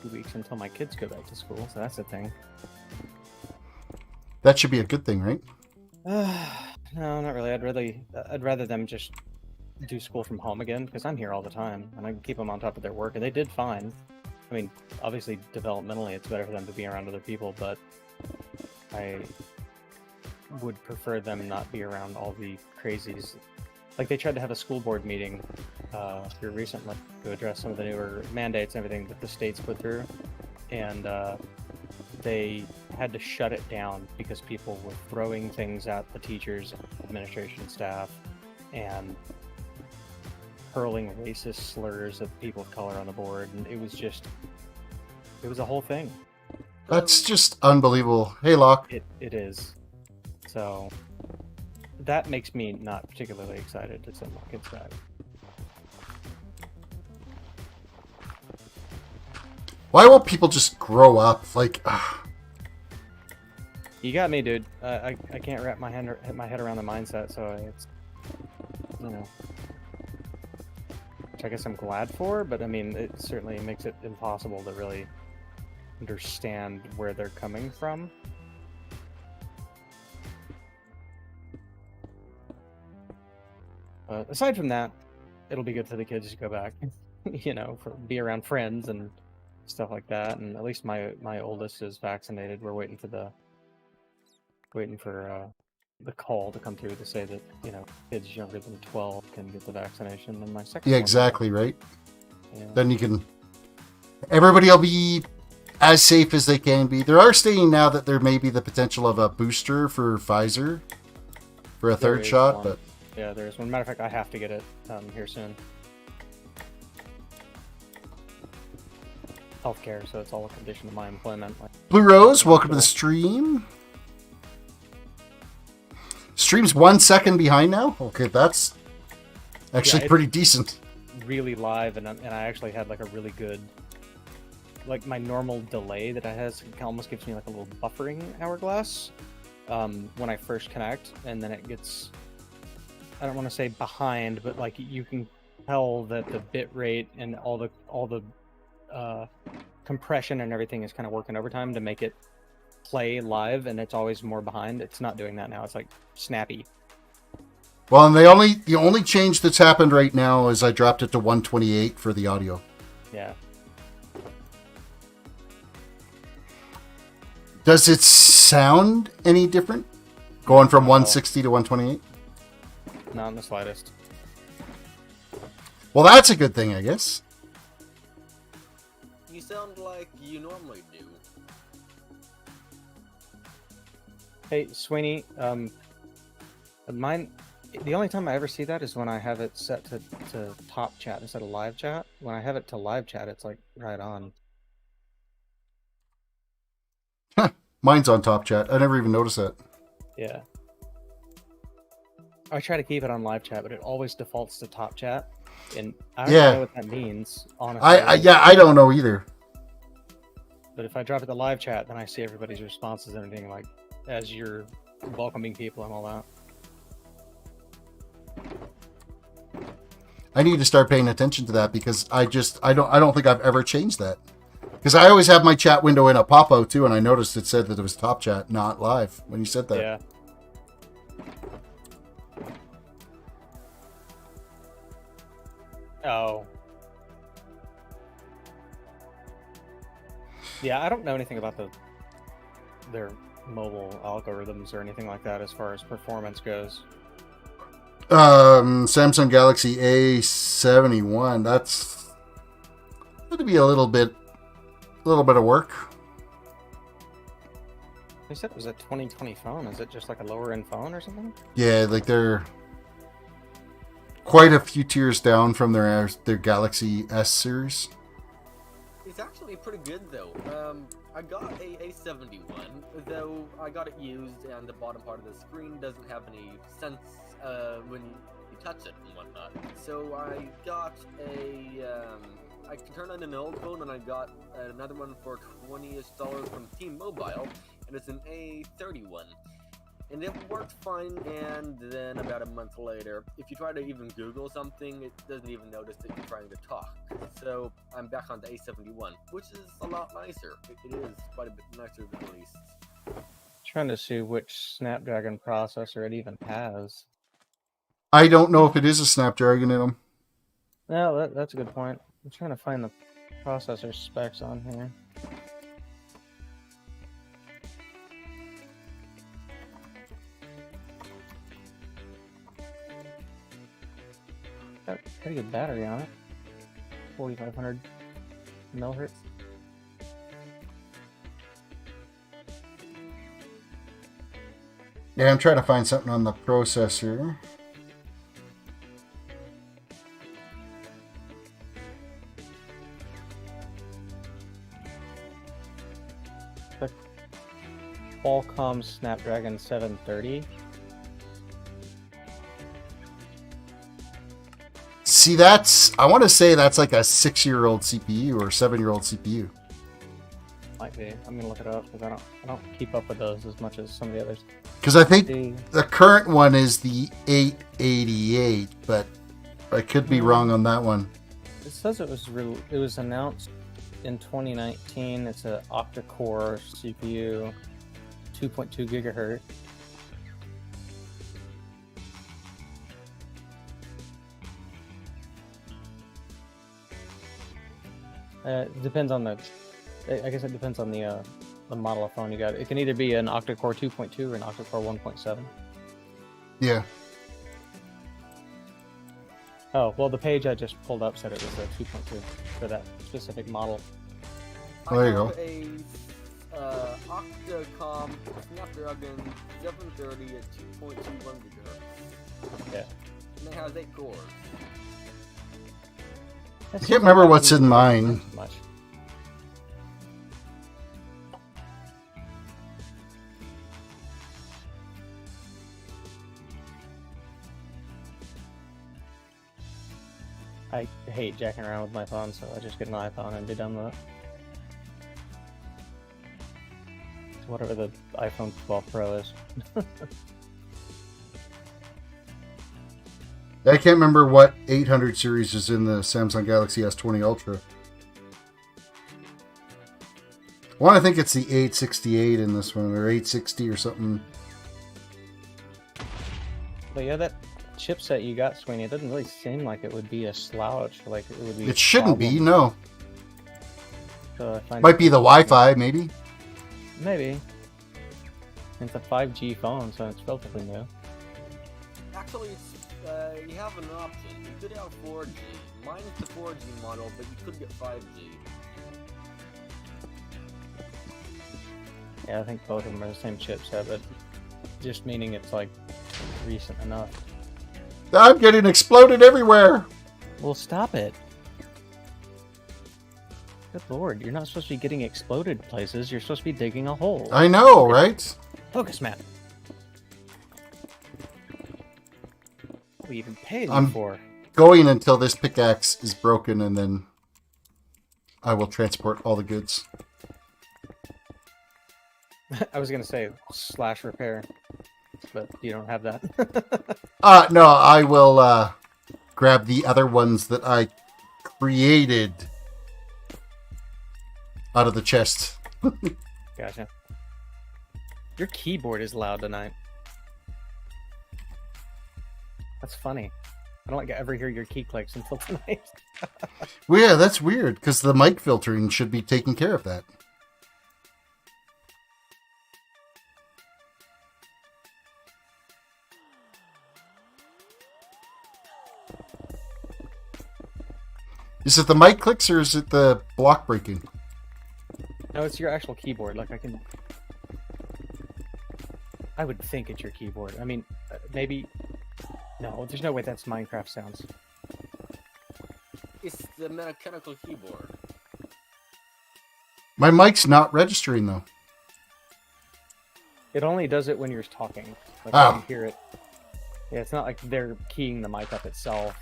2 weeks until my kids go back to school, so that's a thing. That should be a good thing, right? No, not really. I'd rather them just do school from home again because I'm here all the time and I can keep them on top of their work, and they did fine. I mean, obviously, developmentally, it's better for them to be around other people, but I would prefer them not be around all the crazies. Like, they tried to have a school board meeting here recently to address some of the newer mandates and everything that the states put through, and they had to shut it down because people were throwing things at the teachers, administration staff, and hurling racist slurs at people of color on the board, and it was a whole thing. That's just unbelievable. Hey, Locke. It is. So that makes me not particularly excited to send my kids back. Why won't people just grow up? Like, you got me, dude. I can't wrap my head around the mindset, so it's, you know, which I guess I'm glad for, but I mean, it certainly makes it impossible to really understand where they're coming from. Aside from that, it'll be good for the kids to go back, be around friends and stuff like that. And at least my oldest is vaccinated. We're waiting for the call to come through to say that kids younger than 12 can get the vaccination. And my second Yeah, one, exactly right. yeah. Then everybody will be as safe as they can be. There are stating now that there may be the potential of a booster for Pfizer for a third shot, but yeah, there's one. Matter of fact, I have to get it here soon. Healthcare, so it's all a condition of my employment. Blue Rose, welcome to the stream. Stream's 1 second behind now. Okay, that's actually pretty decent. Really live, and I actually had like a really good, like my normal delay that I has almost gives me like a little buffering hourglass when I first connect, and then it gets, I don't want to say behind, but like you can tell that the bit rate and all the compression and everything is kind of working overtime to make it play live, and it's always more behind. It's not doing that now. It's like snappy. Well, and the only change that's happened right now is I dropped it to 128 for the audio. Yeah. Does it sound any different going from 160 to 128? Not in the slightest. Well, that's a good thing, I guess. You sound like you normally do. Hey, Sweeney, mine, the only time I ever see that is when I have it set to top chat instead of live chat. When I have it to live chat, it's like right on. Huh. Mine's on top chat. I never even noticed that. Yeah. I try to keep it on live chat, but it always defaults to top chat. And I don't know what that means, honestly. I don't know either. But if I drop it to live chat, then I see everybody's responses and everything, like as you're welcoming people and all that. I need to start paying attention to that because I don't think I've ever changed that. Because I always have my chat window in a pop-out too, and I noticed it said that it was top chat, not live, when you said that. Yeah. Oh. Yeah, I don't know anything about their mobile algorithms or anything like that as far as performance goes. Samsung Galaxy A71. That's going to be a little bit of work. They said it was a 2020 phone. Is it just like a lower end phone or something? Yeah, like they're quite a few tiers down from their Galaxy S series. It's actually pretty good though. I got a A71, though I got it used, and the bottom part of the screen doesn't have any sense when you touch it and whatnot. So I got I turned on an old phone, and I got another one for $20 from T-Mobile, and it's an A31. And it worked fine, and then about a month later, if you try to even Google something, it doesn't even notice that you're trying to talk. So I'm back on the A71, which is a lot nicer. It is quite a bit nicer than the least. Trying to see which Snapdragon processor it even has. I don't know if it is a Snapdragon in them. No, that's a good point. I'm trying to find the processor specs on here. Got pretty good battery on it. 4,500 millihertz. Yeah, I'm trying to find something on the processor. The Qualcomm Snapdragon 730. See, I want to say that's like a 6-year-old CPU or 7-year-old CPU. Might be. I'm gonna look it up because I don't keep up with those as much as some of the others. Because I think the current one is the 888, but I could be wrong on that one. It says it was announced in 2019. It's an octa-core CPU, 2.2 gigahertz. Depends on the. I guess it depends on the model of phone you got. It can either be an octa-core 2.2 or an octa-core 1.7. Yeah. Oh, well, the page I just pulled up said it was a 2.2 for that specific model. Well, there you go. I have a Octacom Snapdragon 730 at 2.21 GHz. Yeah. And it has 8 cores. I can't remember what's in mine. Much. I hate jacking around with my phone, so I just get an iPhone and be done with it. It's whatever the iPhone 12 Pro is. I can't remember what 800 series is in the Samsung Galaxy S20 Ultra. Well, I think it's the 868 in this one, or 860 or something. But yeah, that chipset you got, Sweeney, it doesn't really seem like it would be a slouch. Like it would be. It shouldn't be, no. So I find Might be the Wi-Fi, maybe. Maybe. It's a 5G phone, so it's relatively new. Actually, it's, you have an option. You could have 4G. Mine's the 4G model, but you could get 5G. Yeah, I think both of them are the same chipset, but just meaning it's like recent enough. I'm getting exploded everywhere. Well, stop it. Good lord, you're not supposed to be getting exploded places. You're supposed to be digging a hole. I know, right? Focus map. What are we even paying I'm you for? Going until this pickaxe is broken, and then I will transport all the goods. I was gonna say / repair, but you don't have that. No, I will grab the other ones that I created out of the chest. Gotcha. Your keyboard is loud tonight. That's funny. I don't ever hear your key clicks until tonight. Well, yeah, that's weird, because the mic filtering should be taking care of that. Is it the mic clicks, or is it the block breaking? No, it's your actual keyboard. Like I would think it's your keyboard. I mean, maybe. No, there's no way that's Minecraft sounds. It's the mechanical keyboard. My mic's not registering, though. It only does it when you're talking. Like Oh. when you hear it. Yeah, it's not like they're keying the mic up itself.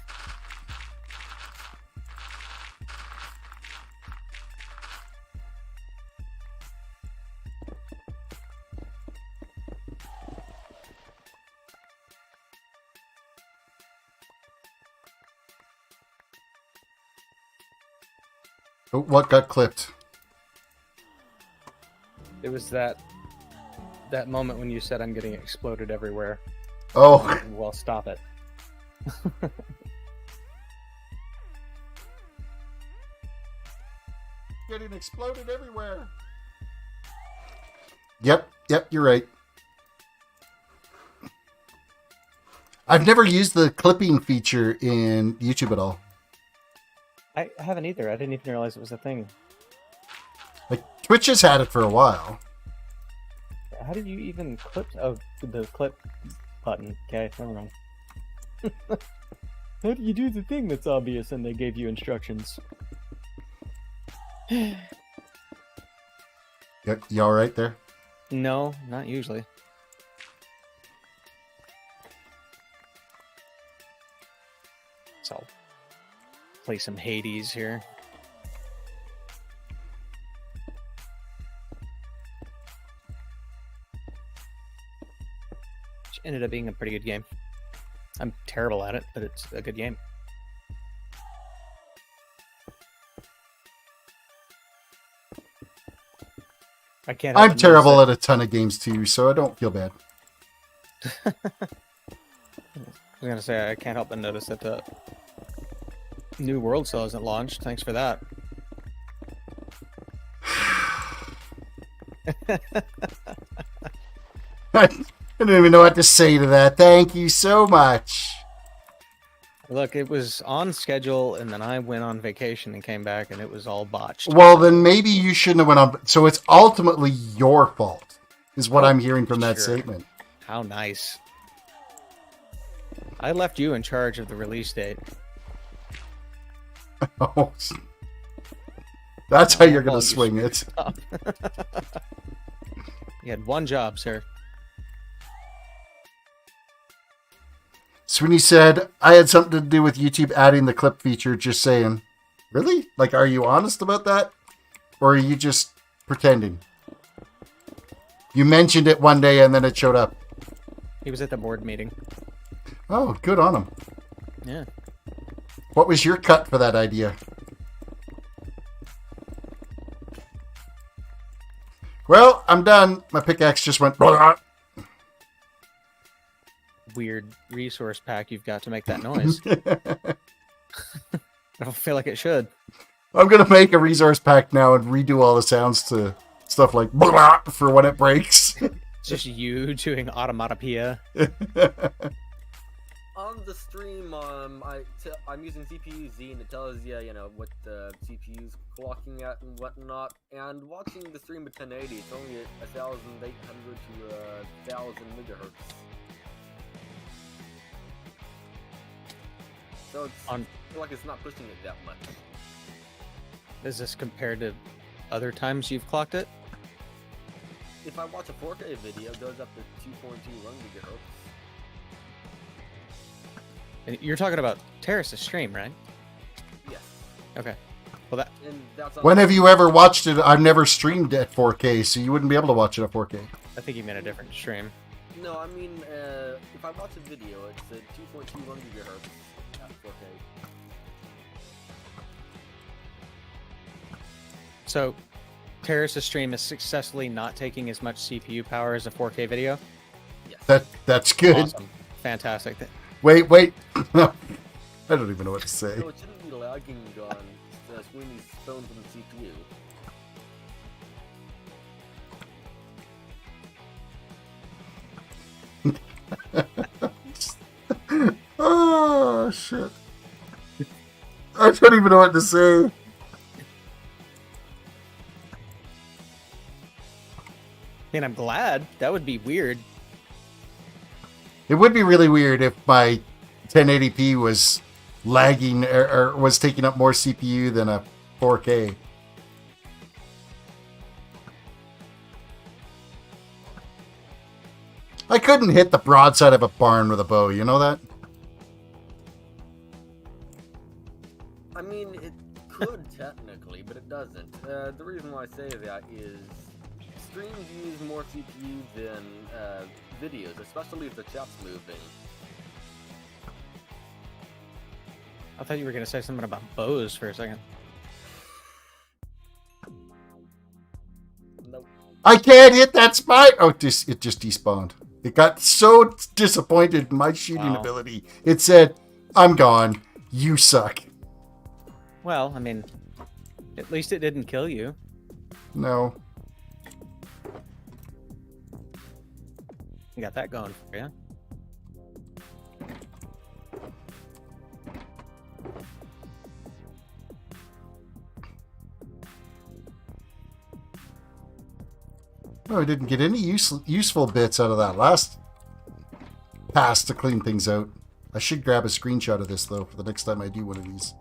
Oh, what got clipped? It was that moment when you said I'm getting exploded everywhere. Oh, Well, stop it. getting exploded everywhere. Yep, you're right. I've never used the clipping feature in YouTube at all. I haven't either. I didn't even realize it was a thing. Like, Twitch has had it for a while. How did you even clip? Oh, the clip button. Okay, never mind. How do you do the thing that's obvious and they gave you instructions? You all right there? No, not usually. So I'll play some Hades here. Which ended up being a pretty good game. I'm terrible at it, but it's a good game. I'm terrible at a ton of games too, so I don't feel bad. I was gonna say I can't help but notice that the New World still hasn't launched. Thanks for that. I don't even know what to say to that. Thank you so much. Look, it was on schedule, and then I went on vacation and came back, and it was all botched. Well, then maybe you shouldn't have went on. So it's ultimately your fault, is what I'm hearing from that statement. How nice. I left you in charge of the release date. Oh, that's how you're going to swing it. You had one job, sir. Sweeney said, I had something to do with YouTube adding the clip feature, just saying. Really? Like, are you honest about that? Or are you just pretending? You mentioned it one day and then it showed up. He was at the board meeting. Oh, good on him. Yeah. What was your cut for that idea? Well, I'm done. My pickaxe just went... Weird resource pack you've got to make that noise. I don't feel like it should. I'm going to make a resource pack now and redo all the sounds to stuff like for when it breaks. It's just you doing automatopoeia. On the stream, I'm using CPU Z, and it tells you, what the CPU's clocking at and whatnot. And watching the stream at 1080, it's only 1,800 to 1,000 megahertz. So I feel like it's not pushing it that much. Is this compared to other times you've clocked it? If I watch a 4K video, it goes up to 2.21 gigahertz. And you're talking about Terris' stream, right? Yes. Okay. Well, when have you ever watched it? I've never streamed at 4K, so you wouldn't be able to watch it at 4K. I think you meant a different stream. No, I mean, if I watch a video, it's at 2.21 gigahertz at 4K. So, Terris' stream is successfully not taking as much CPU power as a 4K video? Yes. That's good. Awesome. Fantastic. Wait. I don't even know what to say. So it shouldn't be lagging on Sweeney's phone from the CPU. Oh, shit. I don't even know what to say. I mean, I'm glad. That would be weird. It would be really weird if my 1080p was lagging or was taking up more CPU than a 4K. I couldn't hit the broadside of a barn with a bow, you know that? I mean, it could technically, but it doesn't. The reason why I say that is streams use more CPU than videos, especially if the chat's moving. I thought you were going to say something about bows for a second. Nope. I can't hit that spot! Oh, it just despawned. It got so disappointed in my shooting ability. It said, I'm gone. You suck. Well, I mean, at least it didn't kill you. No. You got that going for you. No, I didn't get any useful bits out of that last pass to clean things out. I should grab a screenshot of this, though, for the next time I do one of these.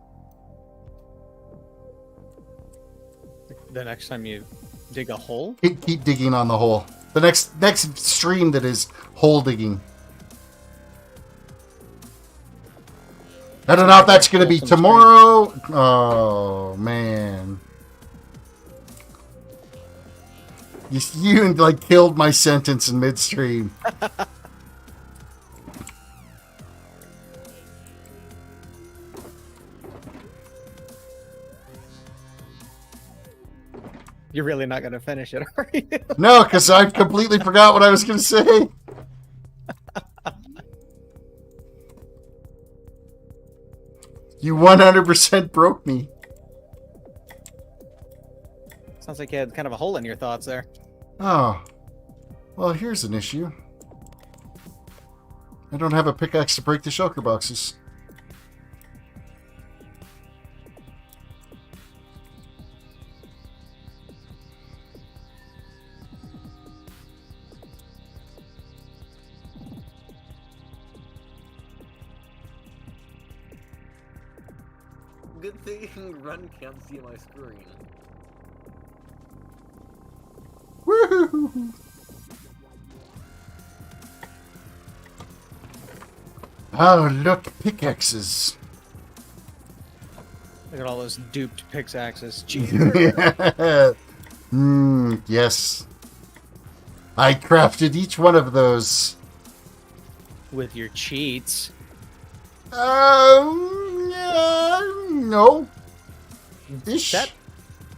The next time you dig a hole? Keep digging on the hole. The next stream that is hole digging. I don't know if that's going to be tomorrow. Oh, man. You like killed my sentence in midstream. You're really not going to finish it, are you? No, because I completely forgot what I was going to say. You 100% broke me. Sounds like you had kind of a hole in your thoughts there. Oh. Well, here's an issue. I don't have a pickaxe to break the shulker boxes. Good thing Run can't see my screen. Woohoo! Oh, look, pickaxes. Look at all those duped pickaxes. Yes. I crafted each one of those. With your cheats. No. Ish. That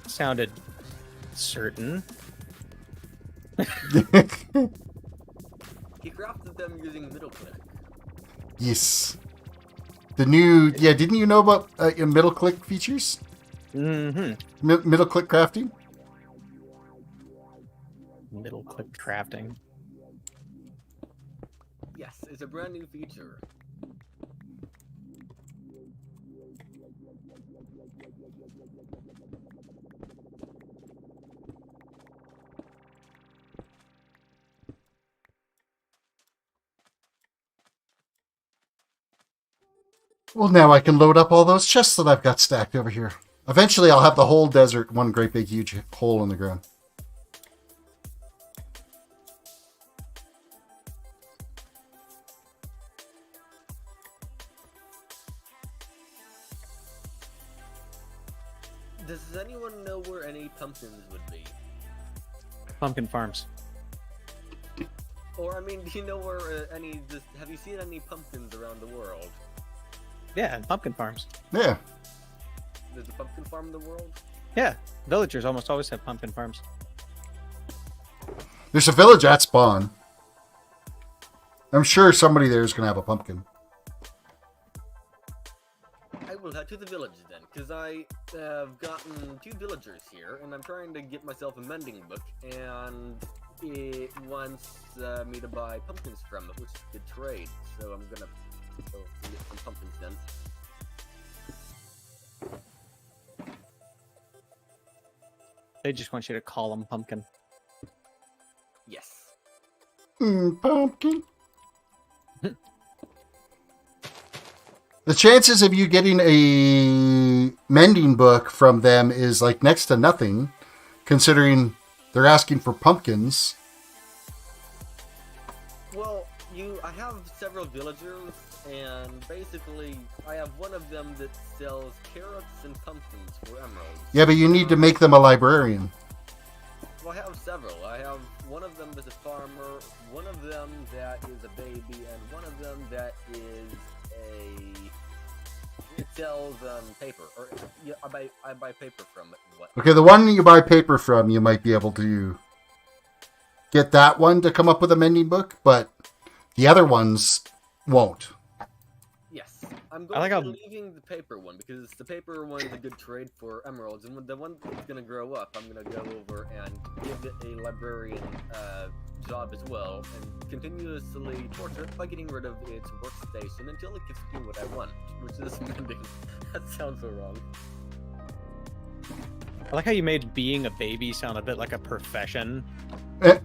sounded certain. He crafted them using middle click. Yes. The new, didn't you know about your middle click features? Mm-hmm. Middle click crafting? Middle click crafting. Yes, it's a brand new feature. Well, now I can load up all those chests that I've got stacked over here. Eventually, I'll have the whole desert one great big huge hole in the ground. Does anyone know where any pumpkins would be? Pumpkin farms. Or, I mean, do you know where have you seen any pumpkins around the world? Yeah, pumpkin farms. Yeah. There's a pumpkin farm in the world? Yeah, villagers almost always have pumpkin farms. There's a village at spawn. I'm sure somebody there is going to have a pumpkin. I will head to the village then, because I have gotten 2 villagers here, and I'm trying to get myself a mending book, and it wants me to buy pumpkins from it, which is a good trade, so I'm gonna go and get some pumpkins then. They just want you to call them pumpkin. Yes. Pumpkin. The chances of you getting a mending book from them is like next to nothing, considering they're asking for pumpkins. Well, I have several villagers, and basically, I have one of them that sells carrots and pumpkins for emeralds. Yeah, but you need to make them a librarian. Well, I have several. I have one of them is a farmer, one of them that is a baby, and one of them that is it sells paper. Or yeah, I buy paper from it. Okay, the one you buy paper from, you might be able to get that one to come up with a mending book, but the other ones won't. Yes, I'm going like to how- be leaving the paper one because the paper one is a good trade for emeralds, and when the one that's going to grow up, I'm going to go over and give it a librarian job as well, and continuously torture it by getting rid of its workstation until it gets to do what I want, which is mending. That sounds so wrong. I like how you made being a baby sound a bit like a profession. Eh.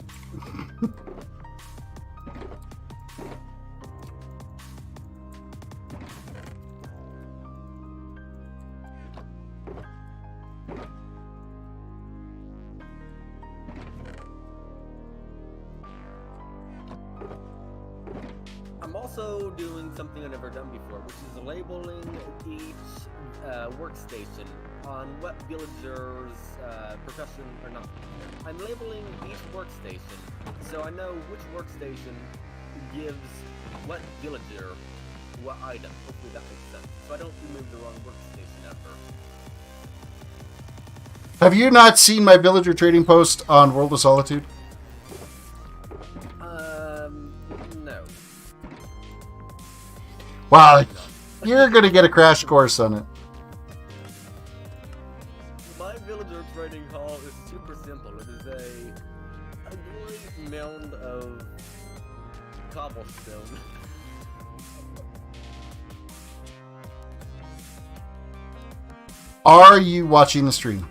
I'm also doing something I've never done before, which is labeling each workstation on what villager's profession or not. I'm labeling each workstation so I know which workstation gives what villager what item. Hopefully that makes sense. So I don't remove the wrong workstation ever. Have you not seen my villager trading post on World of Solitude? No. Wow, you're going to get a crash course on it. My villager trading hall is super simple. It is a great mound of cobblestone are you watching the stream?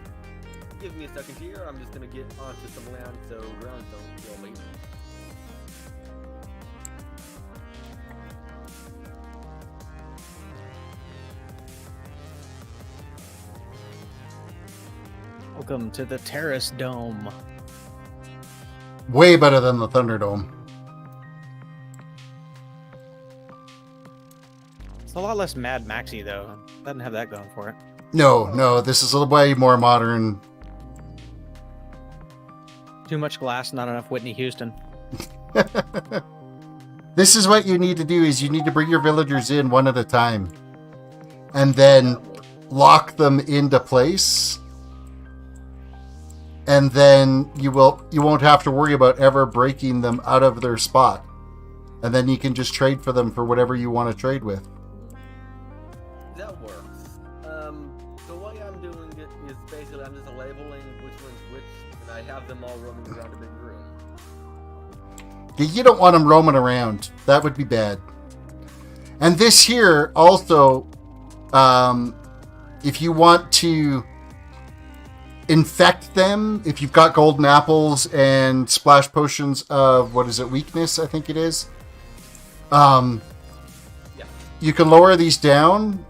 Give me a second here. I'm just gonna get onto some land so grounds don't kill me. Welcome to the Terrace Dome. Way better than the Thunderdome. It's a lot less Mad Maxy though. Doesn't have that going for it. No, this is a way more modern. Too much glass, not enough Whitney Houston. This is what you need to do, is you need to bring your villagers in one at a time. And then lock them into place. And then you won't have to worry about ever breaking them out of their spot. And then you can just trade for them for whatever you want to trade with. That works. The way I'm doing it is basically I'm just labeling which one's which, and I have them all roaming around a big room. You don't want them roaming around. That would be bad. And this here also, if you want to infect them, if you've got golden apples and splash potions of, what is it, weakness, I think it is. Yeah. You can lower these down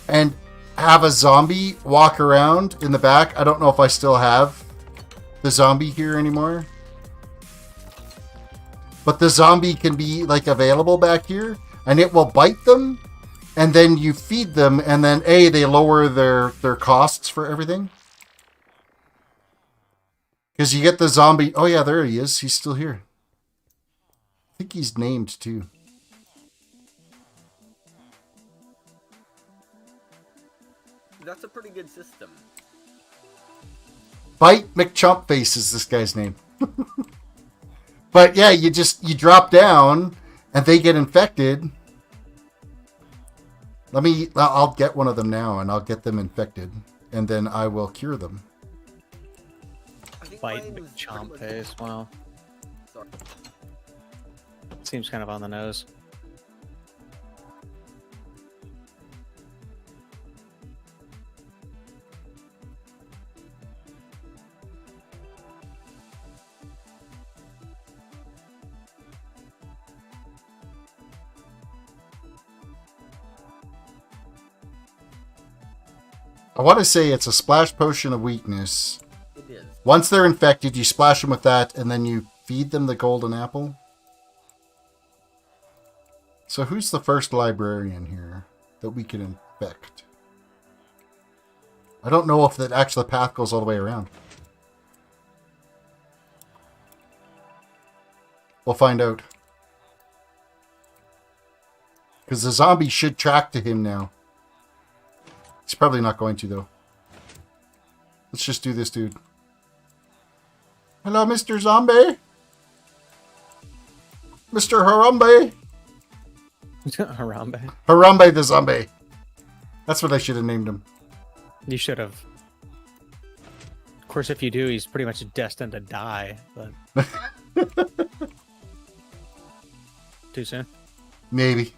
and have a zombie walk around in the back. I don't know if I still have the zombie here anymore. But the zombie can be like available back here, and it will bite them, and then you feed them, and then they lower their costs for everything. Because you get the zombie. Oh yeah, there he is. He's still here. I think he's named too. That's a pretty good system. Bite McChumpface is this guy's name. But yeah, you drop down and they get infected. I'll get one of them now and I'll get them infected and then I will cure them. Bite McChumpface. Wow. Sorry. Seems kind of on the nose. I want to say it's a splash potion of weakness. It is. Once they're infected, you splash them with that, and then you feed them the golden apple. So who's the first librarian here that we can infect? I don't know if that actually the path goes all the way around. We'll find out. Because the zombie should track to him now. He's probably not going to, though. Let's just do this, dude. Hello, Mr. Zombie. Mr. Harambe. Harambe. Harambe the Zombie. That's what I should have named him. You should have. Of course, if you do, he's pretty much destined to die. But too soon. Maybe.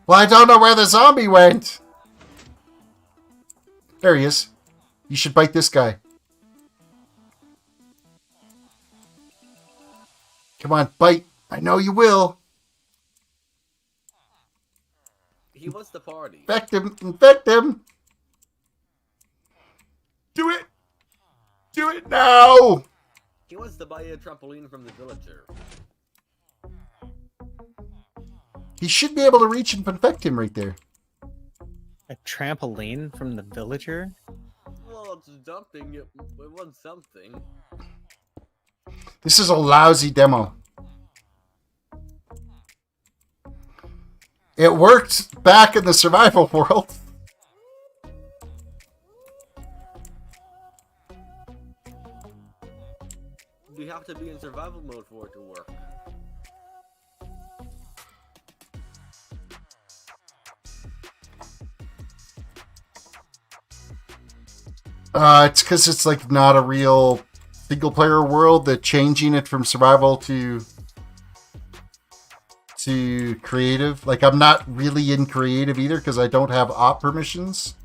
Well, I don't know where the zombie went. There he is. You should bite this guy. Come on, bite. I know you will. He was the party. Infect him. Infect him. Do it. Do it now. He wants to buy a trampoline from the villager. He should be able to reach and infect him right there. A trampoline from the villager? Well, it's dumping. It wants something. This is a lousy demo. It worked back in the survival world. You have to be in survival mode for it to work. It's because it's like not a real single player world. That changing it from survival to to creative. Like, I'm not really in creative either because I don't have op permissions.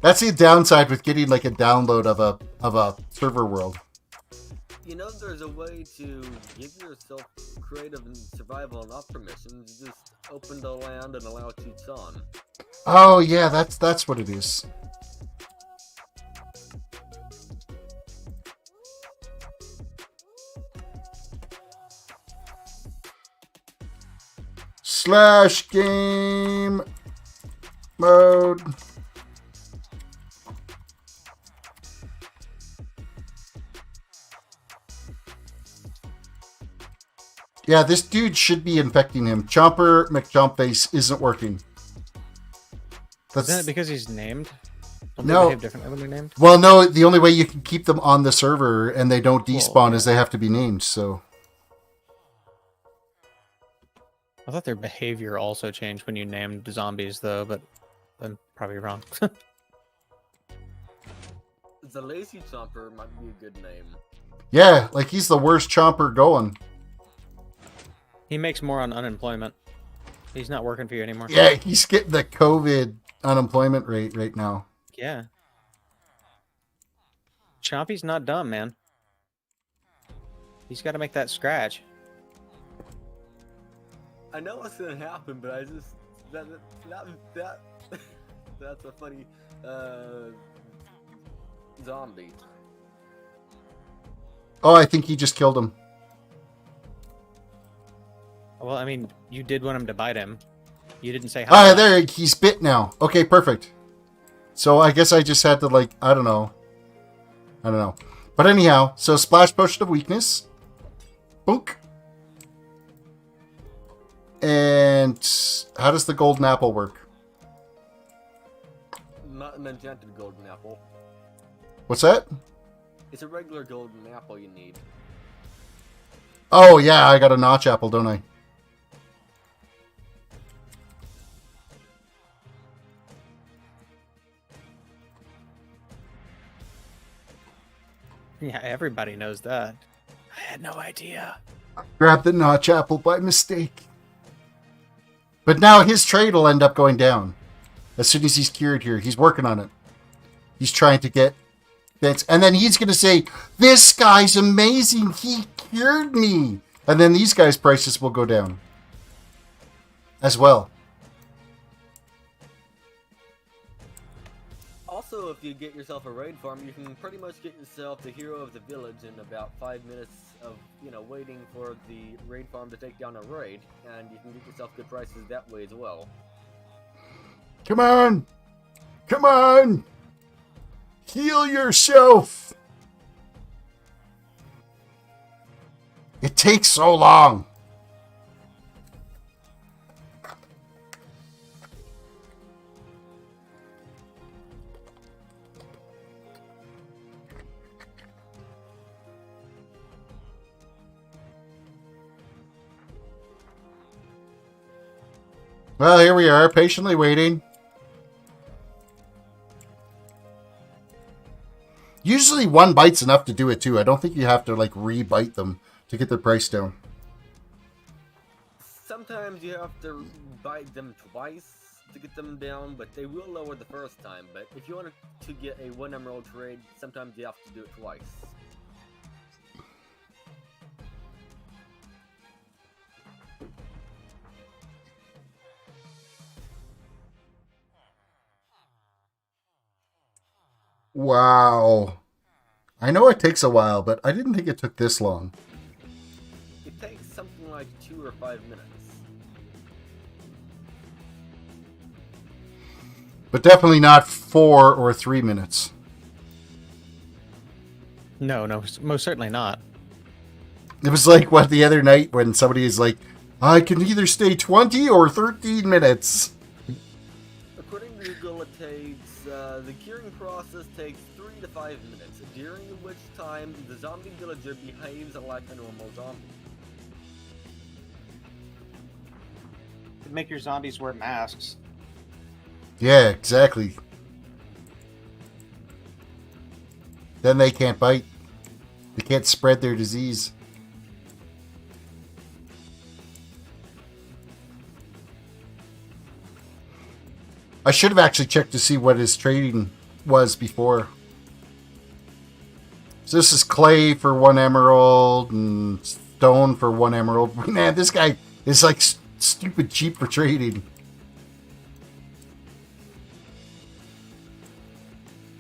That's the downside with getting like a download of a server world. You know, there's a way to give yourself creative and survival and op permissions. You just open the land and allow cheats on. Oh yeah, that's what it is. Slash game mode. Yeah, this dude should be infecting him. Chomper McJumpface isn't working. Isn't it because he's named? Don't No. they behave differently when they're named? Well, no, the only way you can keep them on the server and they don't despawn is they have to be named, so... I thought their behavior also changed when you named zombies, though, but I'm probably wrong. The Lazy Chomper might be a good name. Yeah, like he's the worst Chomper going. He makes more on unemployment. He's not working for you anymore. Yeah, he's getting the COVID unemployment rate right now. Yeah. Chompy's not dumb, man. He's got to make that scratch. I know what's gonna happen, but I just that's a funny zombie. Oh, I think he just killed him. Well, I mean, you did want him to bite him. You didn't say how. Ah, there, he's bit now. Okay, perfect. So I guess I just had to, like, I don't know. But anyhow, so Splash Potion of Weakness. Book. And how does the golden apple work? Not an enchanted golden apple. What's that? It's a regular golden apple you need. Oh, yeah, I got a notch apple, don't I? Yeah, everybody knows that. I had no idea. Grabbed the notch apple by mistake. But now his trade will end up going down. As soon as he's cured here. He's working on it. He's trying to get bits. And then he's going to say, this guy's amazing. He cured me. And then these guys' prices will go down. As well. Also, if you get yourself a raid farm, you can pretty much get yourself the hero of the village in about 5 minutes of, waiting for the raid farm to take down a raid, and you can get yourself good prices that way as well. Come on! Come on! Heal yourself! It takes so long. Well, here we are, patiently waiting. Usually one bite's enough to do it too. I don't think you have to, like, re-bite them to get their price down. Sometimes you have to bite them twice to get them down, but they will lower the first time. But if you want to get a 1 emerald trade, sometimes you have to do it twice. Wow. I know it takes a while, but I didn't think it took this long. It takes something like 2 or 5 minutes. But definitely not 4 or 3 minutes. No, most certainly not. It was like, what, the other night when somebody is like, I can either stay 20 or 13 minutes. According to Google, it takes, the curing process takes 3 to 5 minutes, during which time the zombie villager behaves like a normal zombie. Make your zombies wear masks. Yeah, exactly. Then they can't bite. They can't spread their disease. I should have actually checked to see what his trading was before. So this is clay for 1 emerald and stone for 1 emerald. Man, this guy is like stupid cheap for trading.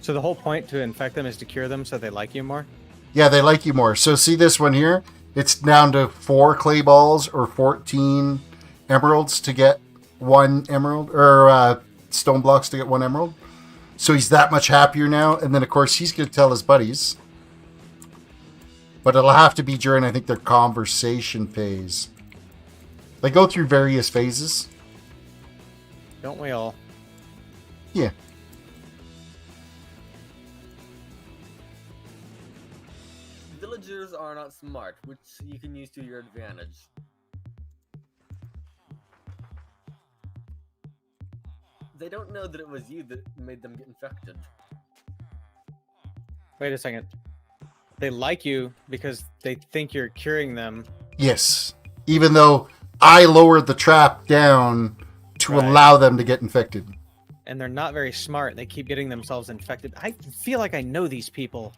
So the whole point to infect them is to cure them so they like you more? Yeah, they like you more. So see this one here? It's down to 4 clay balls or 14 emeralds to get 1 emerald, or stone blocks to get 1 emerald. So he's that much happier now. And then, of course, he's going to tell his buddies. But it'll have to be during, I think, their conversation phase. They go through various phases. Don't we all? Yeah. Villagers are not smart, which you can use to your advantage. They don't know that it was you that made them get infected. Wait a second. They like you because they think you're curing them. Yes. Even though I lowered the trap down to allow them to get infected. And they're not very smart. They keep getting themselves infected. I feel like I know these people.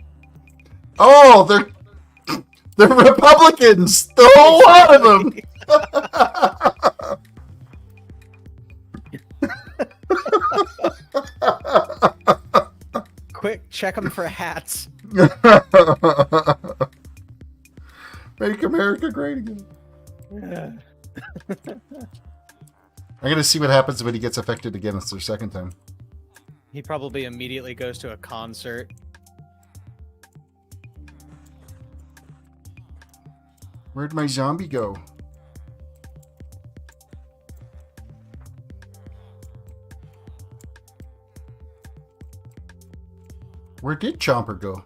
Oh, they're Republicans. The whole lot of them. Quick, check them for hats. Make America great again. Yeah. I'm going to see what happens when he gets affected again. It's their second time. He probably immediately goes to a concert. Where'd my zombie go? Where did Chomper go?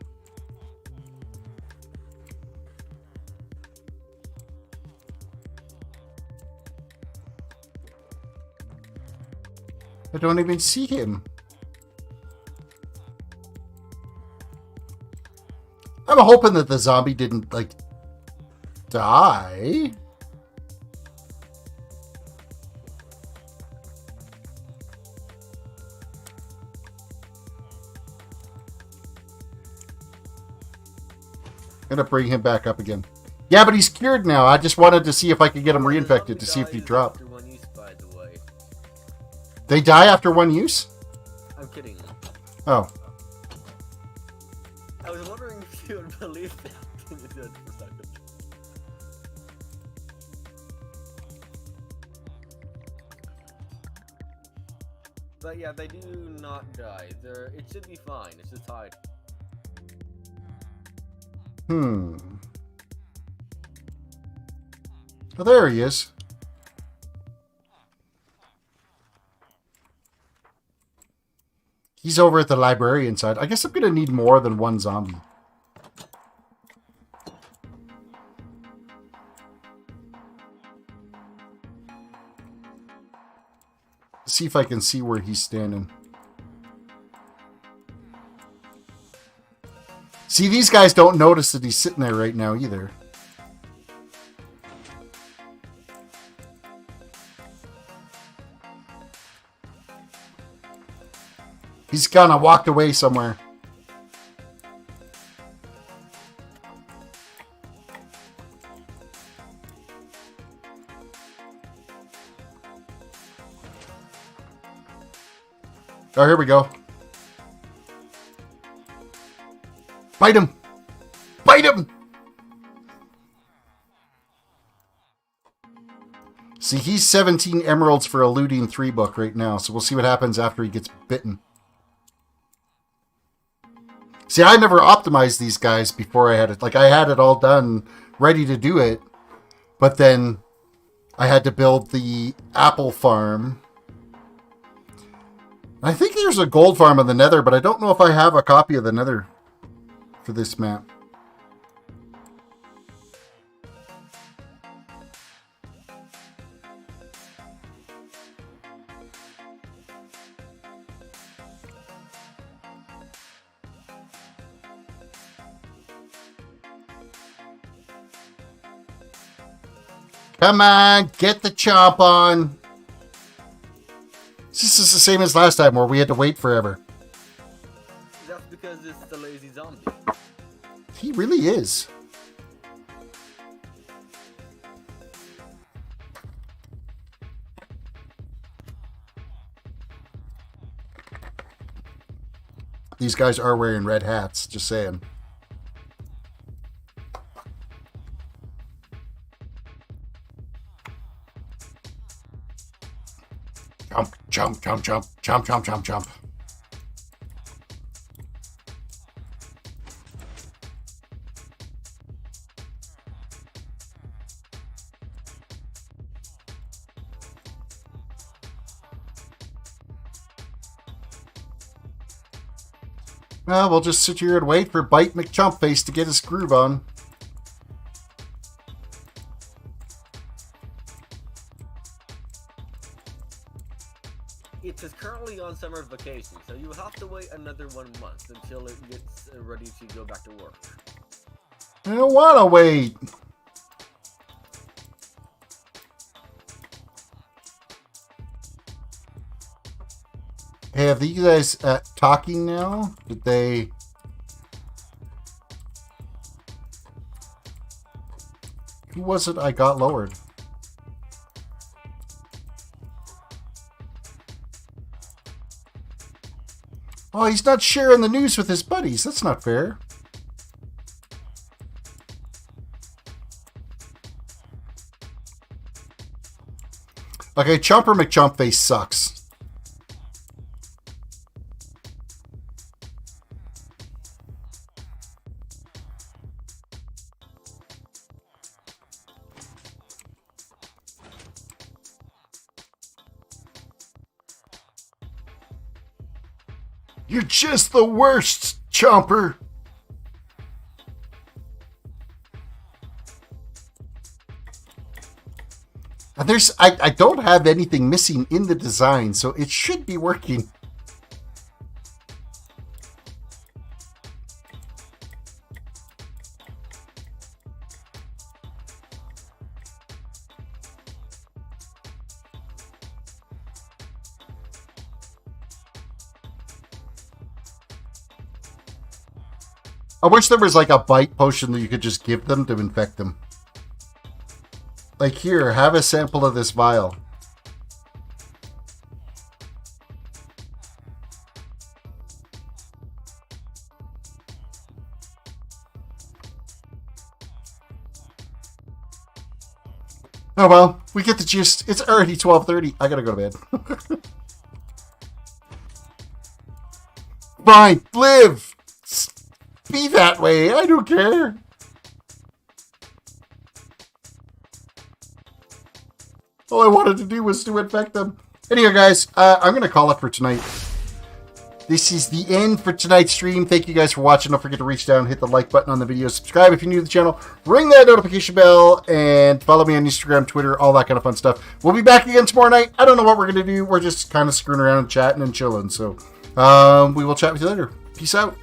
I don't even see him. I'm hoping that the zombie didn't, like, die. Gonna bring him back up again. Yeah, but he's cured now. I just wanted to see if I could get him reinfected to see if he dropped. After 1 use, by the way. They die after 1 use? I'm kidding. Oh. I was wondering if you would believe that. You did for a second. But yeah, they do not die. It should be fine. It's just hide. Oh, there he is. He's over at the librarian side. I guess I'm going to need more than 1 zombie. See if I can see where he's standing. See, these guys don't notice that he's sitting there right now either. He's kind of walked away somewhere. Oh, here we go. Bite him! Bite him! See, he's 17 emeralds for a looting 3 book right now, so we'll see what happens after he gets bitten. See, I never optimized these guys before I had it. Like, I had it all done, ready to do it, but then I had to build the apple farm. I think there's a gold farm in the nether, but I don't know if I have a copy of the nether for this map. Come on, get the chomp on. This is the same as last time where we had to wait forever. That's because it's the lazy zombie. He really is. These guys are wearing red hats, just saying. Jump, jump, jump, jump, jump, jump, jump, jump. Well, we'll just sit here and wait for Bite McChumpface to get his groove on. It is currently on summer vacation, so you have to wait another 1 month until it gets ready to go back to work. I don't want to wait. Hey, have these guys talking now? Did they... Who was it I got lowered? Oh, he's not sharing the news with his buddies. That's not fair. Okay, Chomper McChumpface sucks. You're just the worst, Chomper. And I don't have anything missing in the design, so it should be working. I wish there was like a bite potion that you could just give them to infect them. Like here, have a sample of this vial. Oh well, we get the gist. It's already 12:30. I gotta go to bed. Fine, live! Be that way, I don't care. All I wanted to do was to infect them. Anyway, guys, I'm going to call it for tonight. This is the end for tonight's stream. Thank you guys for watching. Don't forget to reach down, hit the like button on the video, subscribe if you're new to the channel, ring that notification bell, and follow me on Instagram, Twitter, all that kind of fun stuff. We'll be back again tomorrow night. I don't know what we're going to do. We're just kind of screwing around and chatting and chilling. So we will chat with you later. Peace out.